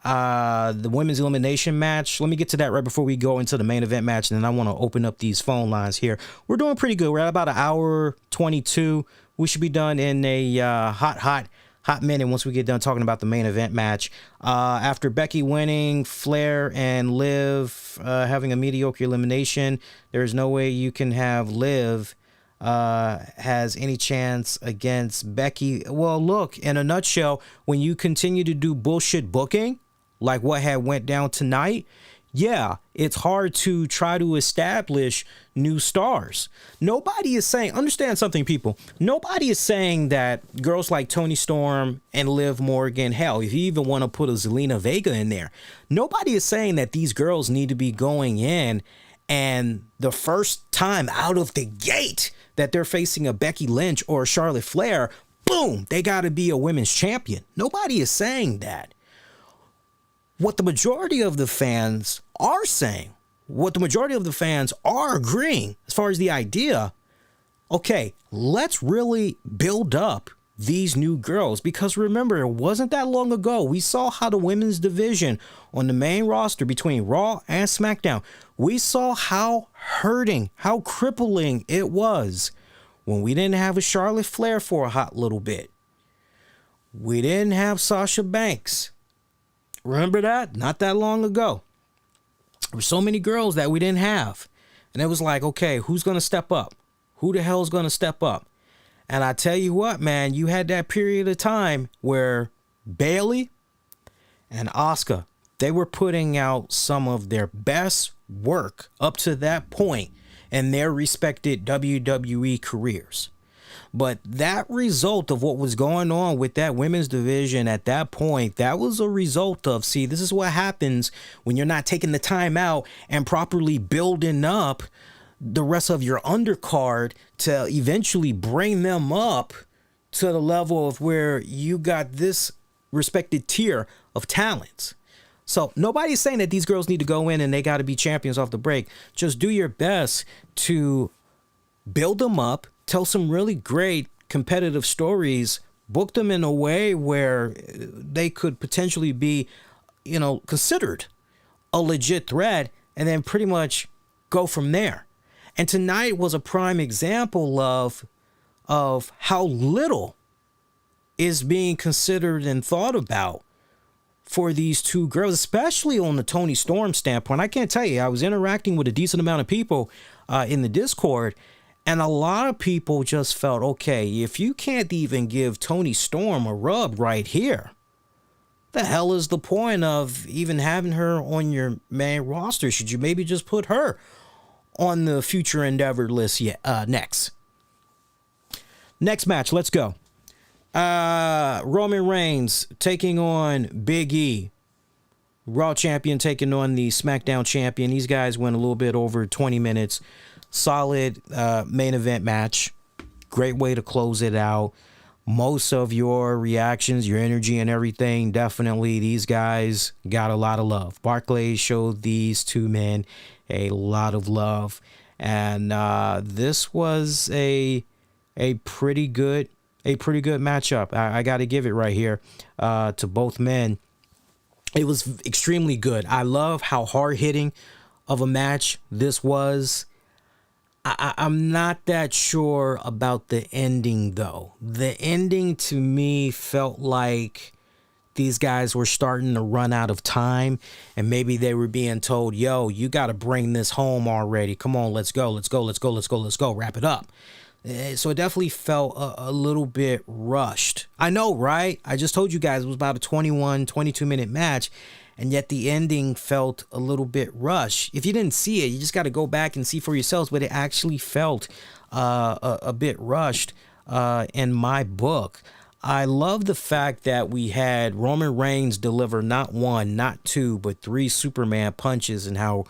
the women's elimination match. Let me get to that right before we go into the main event match, and then I want to open up these phone lines here. We're doing pretty good. We're at about an hour 22. We should be done in a hot minute once we get done talking about the main event match. After Becky winning, Flair and Liv having a mediocre elimination, there's no way you can have Liv has any chance against Becky. Well, look, in a nutshell, when you continue to do bullshit booking, like what had went down tonight, yeah, it's hard to try to establish new stars. Nobody is saying, understand something, people. Nobody is saying that girls like Toni Storm and Liv Morgan, hell, if you even want to put a Zelina Vega in there, nobody is saying that these girls need to be going in and the first time out of the gate that they're facing a Becky Lynch or a Charlotte Flair, boom, they got to be a women's champion. Nobody is saying that. What the majority of the fans are saying, what the majority of the fans are agreeing as far as the idea, okay, let's really build up these new girls, because remember, it wasn't that long ago we saw how the women's division on the main roster between Raw and SmackDown, we saw how hurting, how crippling it was when we didn't have a Charlotte Flair for a hot little bit. We didn't have Sasha Banks. Remember that? Not that long ago. There were so many girls that we didn't have. And it was like, okay, who's going to step up? Who the hell is going to step up? And I tell you what, man, you had that period of time where Bayley and Asuka, they were putting out some of their best work up to that point in their respected WWE careers. But that result of what was going on with that women's division at that point, that was a result of, see, this is what happens when you're not taking the time out and properly building up the rest of your undercard to eventually bring them up to the level of where you got this respected tier of talents. So nobody's saying that these girls need to go in and they got to be champions off the break. Just do your best to build them up, tell some really great competitive stories, book them in a way where they could potentially be, considered a legit threat, and then pretty much go from there. And tonight was a prime example of how little is being considered and thought about for these two girls, especially on the Toni Storm standpoint. I can't tell you, I was interacting with a decent amount of people in the Discord, and a lot of people just felt, okay, if you can't even give Toni Storm a rub right here, the hell is the point of even having her on your main roster? Should you maybe just put her on the future endeavor list next? Next match, let's go. Roman Reigns taking on Big E. Raw champion taking on the Smackdown champion. These guys went a little bit over 20 minutes. Solid main event match. Great way to close it out. Most of your reactions, your energy and everything, definitely these guys got a lot of love. Barclays showed these two men a lot of love. And this was a pretty good matchup. I got to give it right here to both men. It was extremely good. I love how hard-hitting of a match this was. I'm not that sure about the ending, though. The ending, to me, felt like these guys were starting to run out of time, and maybe they were being told, yo, you got to bring this home already. Come on, let's go, wrap it up. So it definitely felt a little bit rushed. I know, right? I just told you guys it was about a 22-minute match, and yet the ending felt a little bit rushed. If you didn't see it, you just got to go back and see for yourselves, but it actually felt a bit rushed in my book. I love the fact that we had Roman Reigns deliver not one, not two, but three Superman punches, and how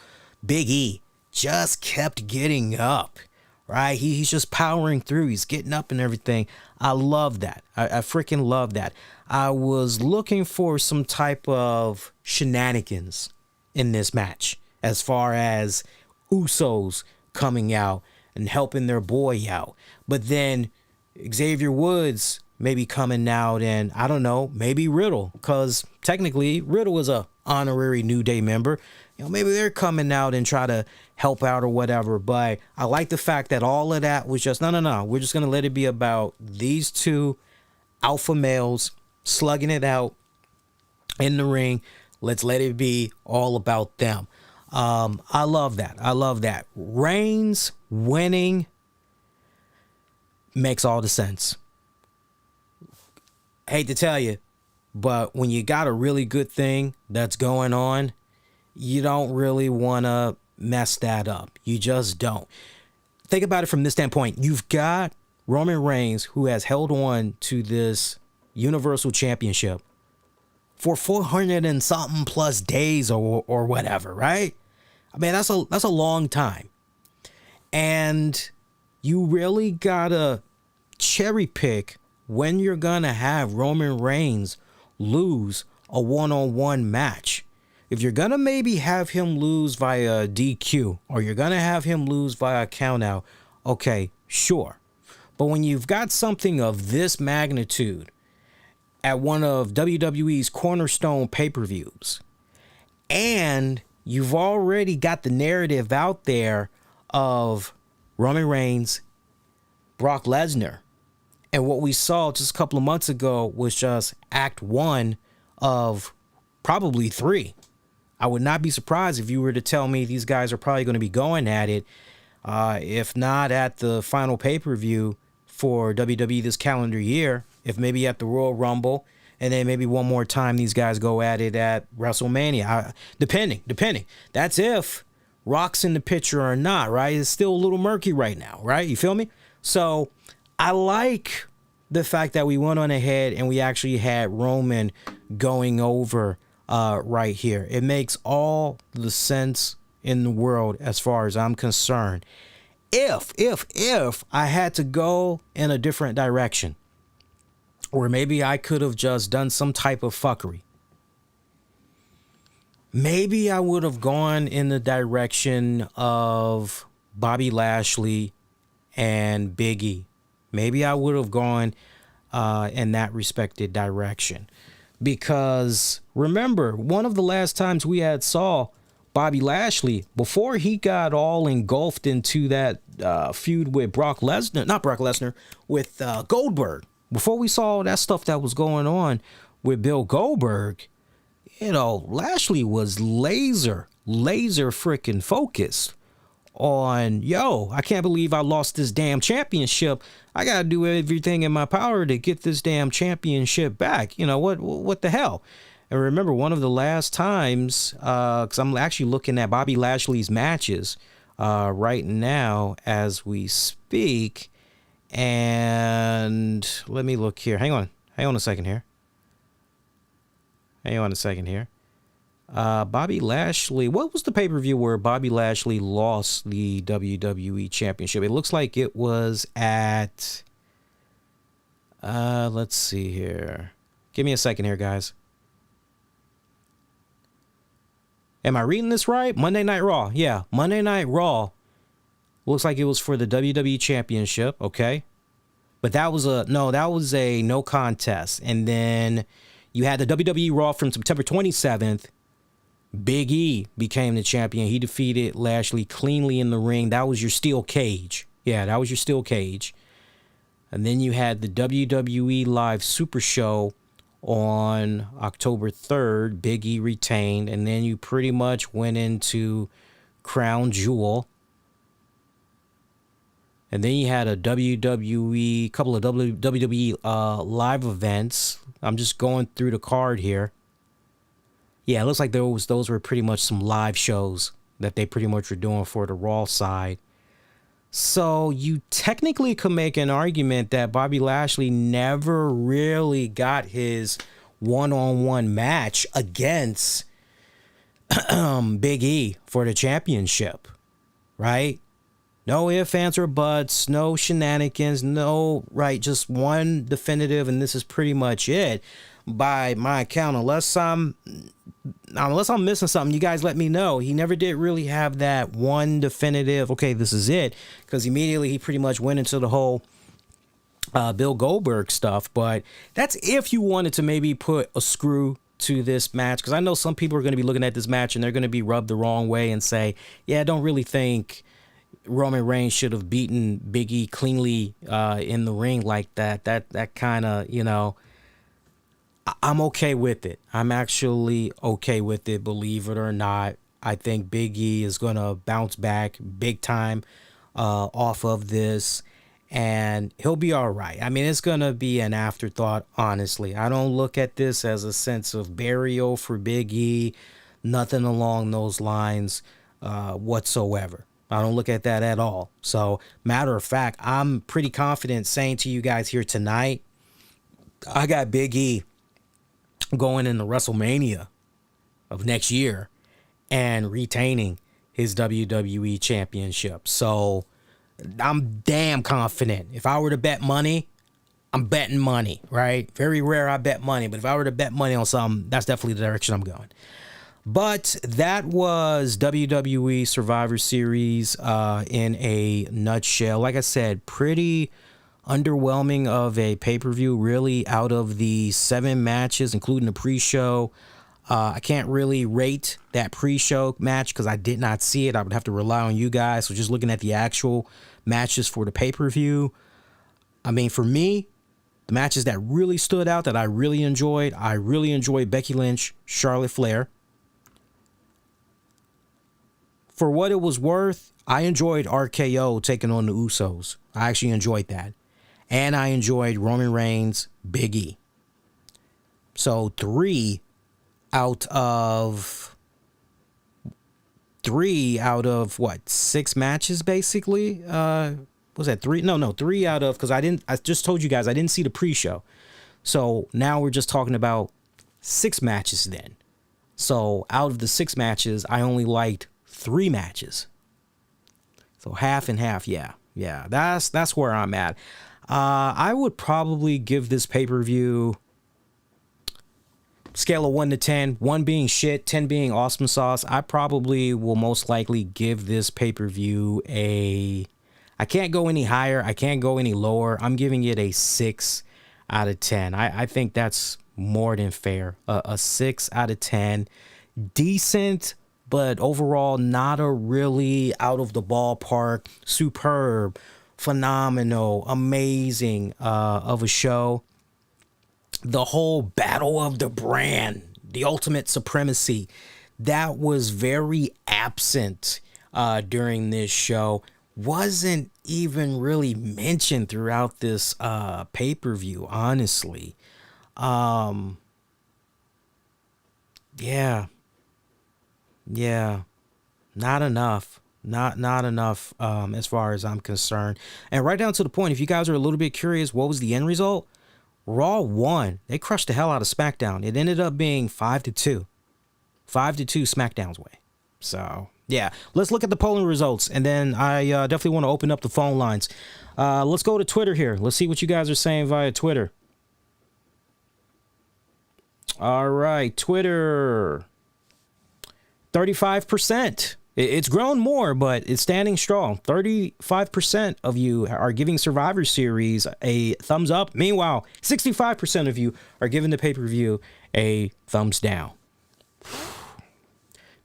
Big E just kept getting up. Right? He's just powering through. He's getting up and everything. I love that. I freaking love that. I was looking for some type of shenanigans in this match, as far as Usos coming out and helping their boy out. But then Xavier Woods maybe coming out, and I don't know, maybe Riddle, because technically Riddle is a honorary New Day member. You know, maybe they're coming out and try to help out or whatever. But I like the fact that all of that was just, no. We're just going to let it be about these two alpha males slugging it out in the ring. Let's let it be all about them. I love that. Reigns winning makes all the sense. Hate to tell you, but when you got a really good thing that's going on, you don't really want to mess that up. You just don't. Think about it from this standpoint. You've got Roman Reigns, who has held on to this Universal Championship for 400 and something plus days or whatever, right? I mean, that's a long time. And you really gotta cherry pick when you're gonna have Roman Reigns lose a one-on-one match. If you're going to maybe have him lose via DQ, or you're going to have him lose via countout, okay, sure. But when you've got something of this magnitude at one of WWE's cornerstone pay-per-views, and you've already got the narrative out there of Roman Reigns, Brock Lesnar, and what we saw just a couple of months ago was just act one of probably three. I would not be surprised if you were to tell me these guys are probably going to be going at it, if not at the final pay-per-view for WWE this calendar year, if maybe at the Royal Rumble, and then maybe one more time these guys go at it at WrestleMania. Depending. That's if Rock's in the picture or not, right? It's still a little murky right now, right? You feel me? So I like the fact that we went on ahead and we actually had Roman going over right here. It makes all the sense in the world as far as I'm concerned. If I had to go in a different direction, or maybe I could have just done some type of fuckery, maybe I would have gone in the direction of Bobby Lashley and Big E. Maybe I would have gone in that respected direction. Because remember, one of the last times we had saw Bobby Lashley, before he got all engulfed into that feud with with Goldberg, before we saw that stuff that was going on with Bill Goldberg, Lashley was laser freaking focused on, I can't believe I lost this damn championship. I got to do everything in my power to get this damn championship back. What the hell? And remember, one of the last times, because I'm actually looking at Bobby Lashley's matches right now as we speak. And let me look here. Hang on a second here. Bobby Lashley, what was the pay-per-view where Bobby Lashley lost the WWE Championship? It looks like it was at, let's see here. Give me a second here, guys. Am I reading this right? Monday Night Raw. Yeah, Monday Night Raw. Looks like it was for the WWE Championship, okay? But that was a no contest. And then you had the WWE Raw from September 27th. Big E became the champion. He defeated Lashley cleanly in the ring. That was your steel cage. Yeah, that was your steel cage. And then you had the WWE Live Super Show on October 3rd. Big E retained. And then you pretty much went into Crown Jewel. And then you had a couple of WWE live events. I'm just going through the card here. Yeah, it looks like those were pretty much some live shows that they pretty much were doing for the Raw side. So you technically could make an argument that Bobby Lashley never really got his one-on-one match against Big E for the championship, right? No ifs, ands, or buts, no shenanigans, just one definitive, and this is pretty much it by my account. Unless I'm missing something, you guys let me know. He never did really have that one definitive, okay, this is it, because immediately he pretty much went into the whole Bill Goldberg stuff. But that's if you wanted to maybe put a screw to this match, because I know some people are going to be looking at this match and they're going to be rubbed the wrong way and say, yeah, I don't really think Roman Reigns should have beaten Big E cleanly in the ring like that. That kind of, I'm okay with it. I'm actually okay with it, believe it or not. I think Big E is going to bounce back big time off of this, and he'll be all right. I mean, it's going to be an afterthought, honestly. I don't look at this as a sense of burial for Big E, nothing along those lines whatsoever. I don't look at that at all. So, matter of fact, I'm pretty confident saying to you guys here tonight, I got Big E going into WrestleMania of next year and retaining his WWE Championship. So, I'm damn confident. If I were to bet money, I'm betting money, right? Very rare I bet money, but if I were to bet money on something, that's definitely the direction I'm going. But that was WWE Survivor Series in a nutshell. Like I said, pretty underwhelming of a pay-per-view. Really, out of the 7 matches, including the pre-show, I can't really rate that pre-show match because I did not see it. I would have to rely on you guys. So just looking at the actual matches for the pay-per-view, I mean, for me, the matches that really stood out that I really enjoyed Becky Lynch, Charlotte Flair. For what it was worth, I enjoyed RKO taking on the Usos. I actually enjoyed that. And I enjoyed Roman Reigns, Big E. So 3 out of what, 6 matches basically? Was that 3? No, 3 out of, because I just told you guys I didn't see the pre-show. So now we're just talking about 6 matches then. So out of the 6 matches, I only liked 3 matches. So half and half, yeah. That's where I'm at. I would probably give this pay-per-view scale of 1 to 10, 1 being shit, 10 being awesome sauce. I probably will most likely give this pay-per-view I can't go any higher, I can't go any lower. I'm giving it a 6 out of 10. I think that's more than fair. A 6 out of 10. Decent, but overall not a really out of the ballpark, superb, phenomenal, amazing of a show. The whole battle of the brand, the ultimate supremacy, that was very absent during this show. Wasn't even really mentioned throughout this pay-per-view, honestly. Yeah, not enough. Not enough as far as I'm concerned. And right down to the point, if you guys are a little bit curious, what was the end result? Raw won. They crushed the hell out of SmackDown. It ended up being 5-2. 5-2 SmackDown's way. So, yeah. Let's look at the polling results. And then I definitely want to open up the phone lines. Let's go to Twitter here. Let's see what you guys are saying via Twitter. All right. Twitter. 35%. It's grown more, but it's standing strong. 35% of you are giving Survivor Series a thumbs up. Meanwhile, 65% of you are giving the pay-per-view a thumbs down.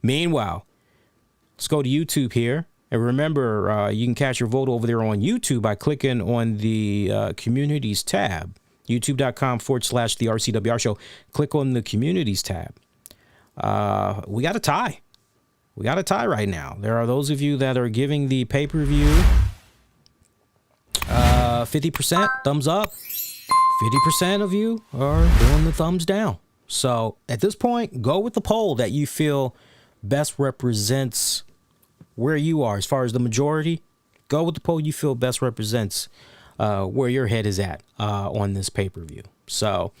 Meanwhile, let's go to YouTube here. And remember, you can cast your vote over there on YouTube by clicking on the Communities tab. YouTube.com/the RCWR show. Click on the Communities tab. We got a tie. We got a tie right now. There are those of you that are giving the pay-per-view 50% thumbs up. 50% of you are doing the thumbs down. So at this point, go with the poll that you feel best represents where you are. As far as the majority, go with the poll you feel best represents where your head is at on this pay-per-view. So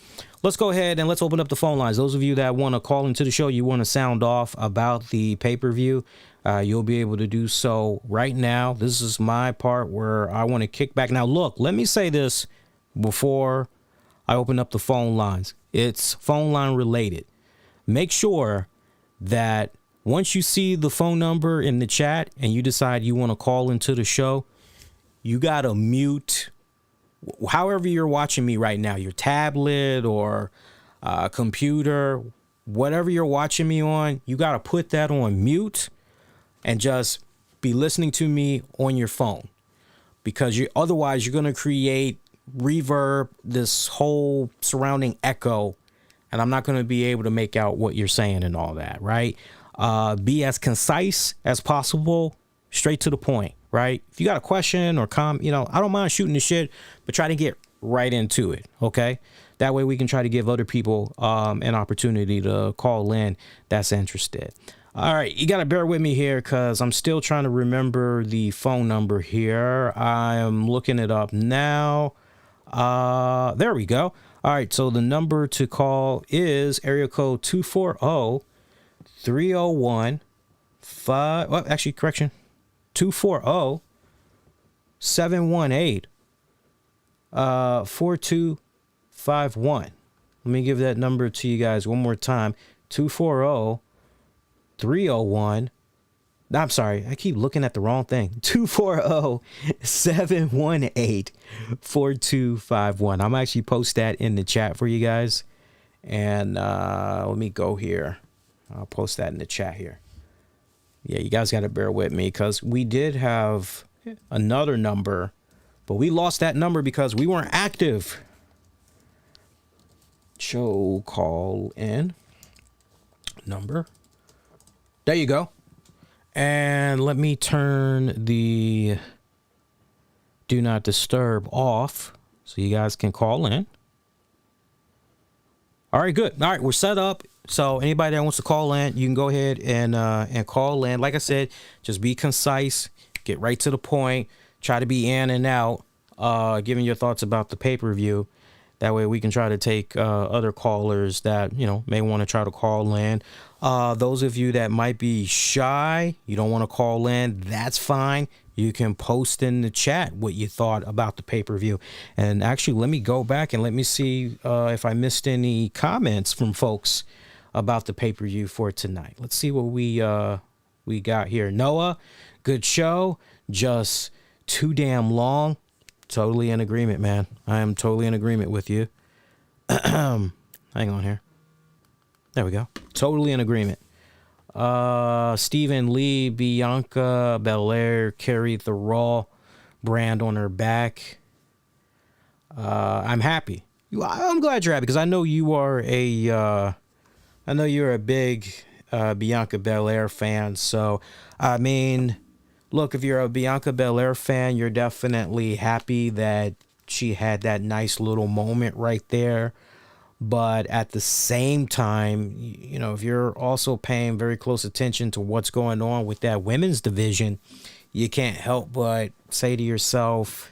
let's go ahead and let's open up the phone lines. Those of you that want to call into the show, you want to sound off about the pay-per-view, you'll be able to do so right now. This is my part where I want to kick back. Now, look, let me say this before I open up the phone lines. It's phone line related. Make sure that once you see the phone number in the chat and you decide you want to call into the show, you got to mute however you're watching me right now, your tablet or computer, whatever you're watching me on, you got to put that on mute and just be listening to me on your phone, because otherwise you're going to create reverb, this whole surrounding echo, and I'm not going to be able to make out what you're saying and all that, right? Be as concise as possible, straight to the point. Right? If you got a question or comment, I don't mind shooting the shit, but try to get right into it. Okay. That way we can try to give other people an opportunity to call in that's interested. All right. You got to bear with me here because I'm still trying to remember the phone number here. I am looking it up now. There we go. All right. So the number to call is area code 240-301-5. Well, actually, correction. 240-718-4251. Let me give that number to you guys one more time. 240-301. I'm sorry, I keep looking at the wrong thing. 240-718-4251. I'm actually post that in the chat for you guys. And let me go here. I'll post that in the chat here. Yeah, you guys got to bear with me because we did have another number, but we lost that number because we weren't active. Show call in number. There you go. And let me turn the do not disturb off so you guys can call in. All right, good. All right, we're set up. So anybody that wants to call in, you can go ahead and call in. Like I said, just be concise, get right to the point, try to be in and out, giving your thoughts about the pay-per-view. That way we can try to take other callers that, may want to try to call in. Those of you that might be shy, you don't want to call in, that's fine. You can post in the chat what you thought about the pay-per-view. And actually, let me go back and let me see if I missed any comments from folks about the pay-per-view for tonight. Let's see what we got here. Noah, good show, just too damn long. Totally in agreement, man. I am totally in agreement with you. Hang on here. There we go. Totally in agreement. Stephen Lee, Bianca Belair carried the Raw brand on her back. I'm happy. I'm glad you're happy because I know you are you're a big Bianca Belair fan. So, I mean, look, if you're a Bianca Belair fan, you're definitely happy that she had that nice little moment right there. But at the same time, you know, if you're also paying very close attention to what's going on with that women's division, you can't help but say to yourself,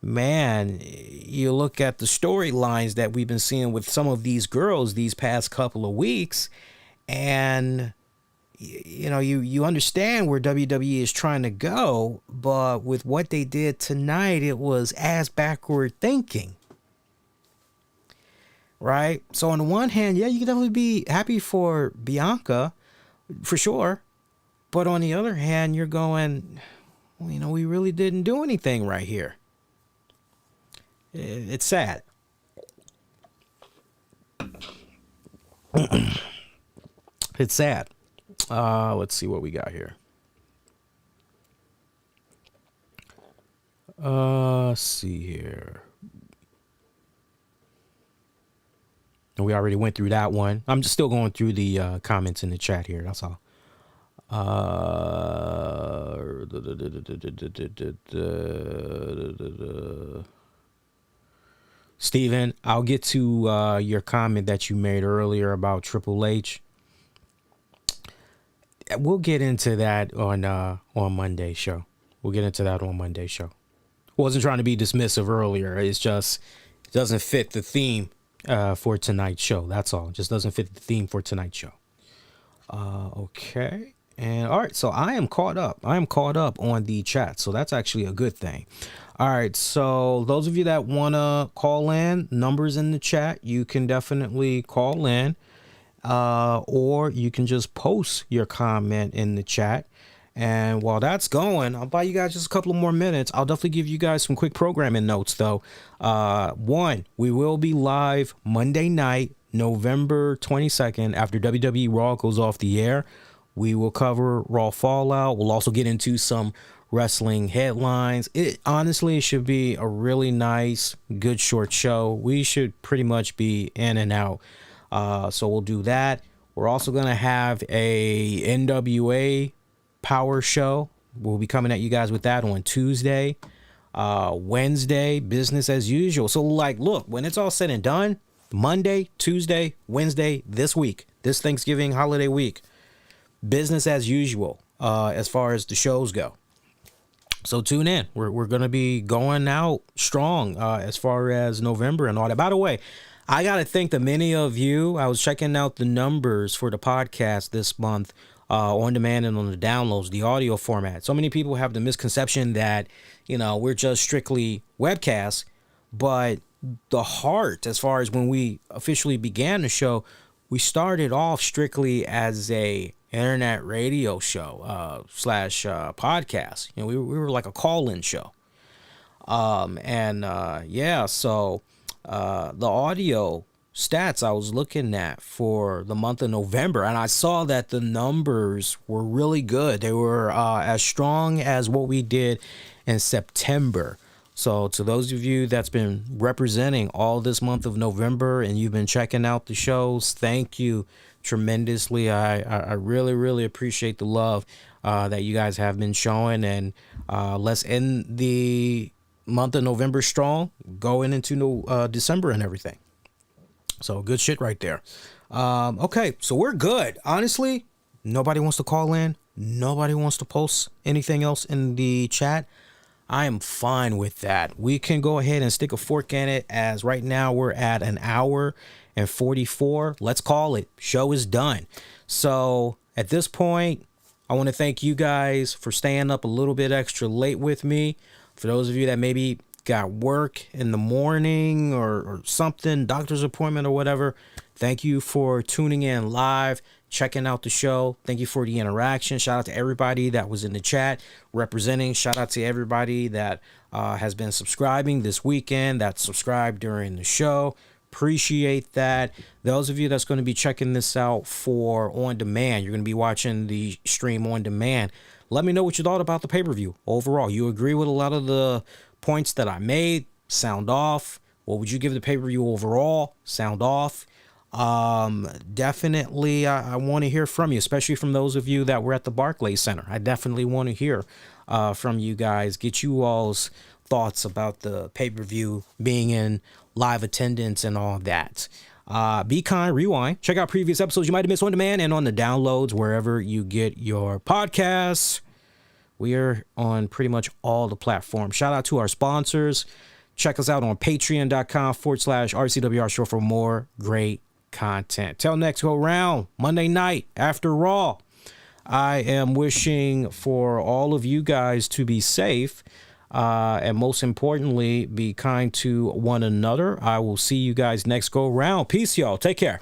man, you look at the storylines that we've been seeing with some of these girls these past couple of weeks, and you know, you understand where WWE is trying to go, but with what they did tonight, it was ass backward thinking. Right? So on the one hand, yeah, you can definitely be happy for Bianca, for sure. But on the other hand, you're going, well, you know, we really didn't do anything right here. It's sad. It's sad. Let's see what we got here. Let's see here. We already went through that one. I'm just still going through the comments in the chat here. That's all. Steven, I'll get to your comment that you made earlier about Triple H. We'll get into that on Monday's show. We'll get into that on Monday's show. Wasn't trying to be dismissive earlier. It's just it doesn't fit the theme for tonight's show. That's all. It just doesn't fit the theme for tonight's show. Okay. And all right, so I am caught up. I am caught up on the chat, so that's actually a good thing. All right, so those of you that want to call in, numbers in the chat, you can definitely call in, or you can just post your comment in the chat. And while that's going, I'll buy you guys just a couple of more minutes. I'll definitely give you guys some quick programming notes, though. One, we will be live Monday night, November 22nd, after WWE Raw goes off the air. We will cover Raw Fallout. We'll also get into some wrestling headlines. It honestly should be a really nice, good short show. We should pretty much be in and out. So we'll do that. We're also going to have a NWA Power Show. We'll be coming at you guys with that on Tuesday. Wednesday, business as usual. So, like, look, when it's all said and done, Monday, Tuesday, Wednesday, this week, this Thanksgiving holiday week, business as usual as far as the shows go. So tune in. We're going to be going out strong as far as November and all that. By the way, I got to thank the many of you. I was checking out the numbers for the podcast this month on demand and on the downloads, the audio format. So many people have the misconception that, you know, we're just strictly webcasts, but the heart, as far as when we officially began the show, we started off strictly as a internet radio show / podcast. You know, we were like a call-in show. Yeah, so the audio stats I was looking at for the month of November, and I saw that the numbers were really good. They were as strong as what we did in September. So to those of you that's been representing all this month of November and you've been checking out the shows, thank you tremendously. I really, really appreciate the love that you guys have been showing. And let's end the month of November strong, going into December and everything. So good shit right there. Okay, so we're good. Honestly, nobody wants to call in. Nobody wants to post anything else in the chat. I am fine with that. We can go ahead and stick a fork in it, as right now we're at an hour and 44. Let's call it. Show is done. So at this point, I want to thank you guys for staying up a little bit extra late with me. For those of you that maybe got work in the morning or something, doctor's appointment or whatever, thank you for tuning in live, checking out the show. Thank you for the interaction. Shout out to everybody that was in the chat representing. Shout out to everybody that has been subscribing this weekend, that subscribed during the show. appreciate that. Those of you that's going to be checking this out for on demand, you're going to be watching the stream on demand. Let me know what you thought about the pay-per-view overall. You agree with a lot of the points that I made? Sound off? What would you give the pay-per-view overall? Sound off? Definitely, I want to hear from you, especially from those of you that were at the Barclays Center. I definitely want to hear from you guys, get you all's thoughts about the pay-per-view, being in live attendance and all that. Be kind, rewind, check out previous episodes you might have missed on demand and on the downloads wherever you get your podcasts. We are on pretty much all the platforms. Shout out to our sponsors. Check us out on patreon.com/RCWR show for more great content. Till next go round, Monday night after Raw. I am wishing for all of you guys to be safe, and most importantly, be kind to one another. I will see you guys next go round. Peace, y'all. Take care.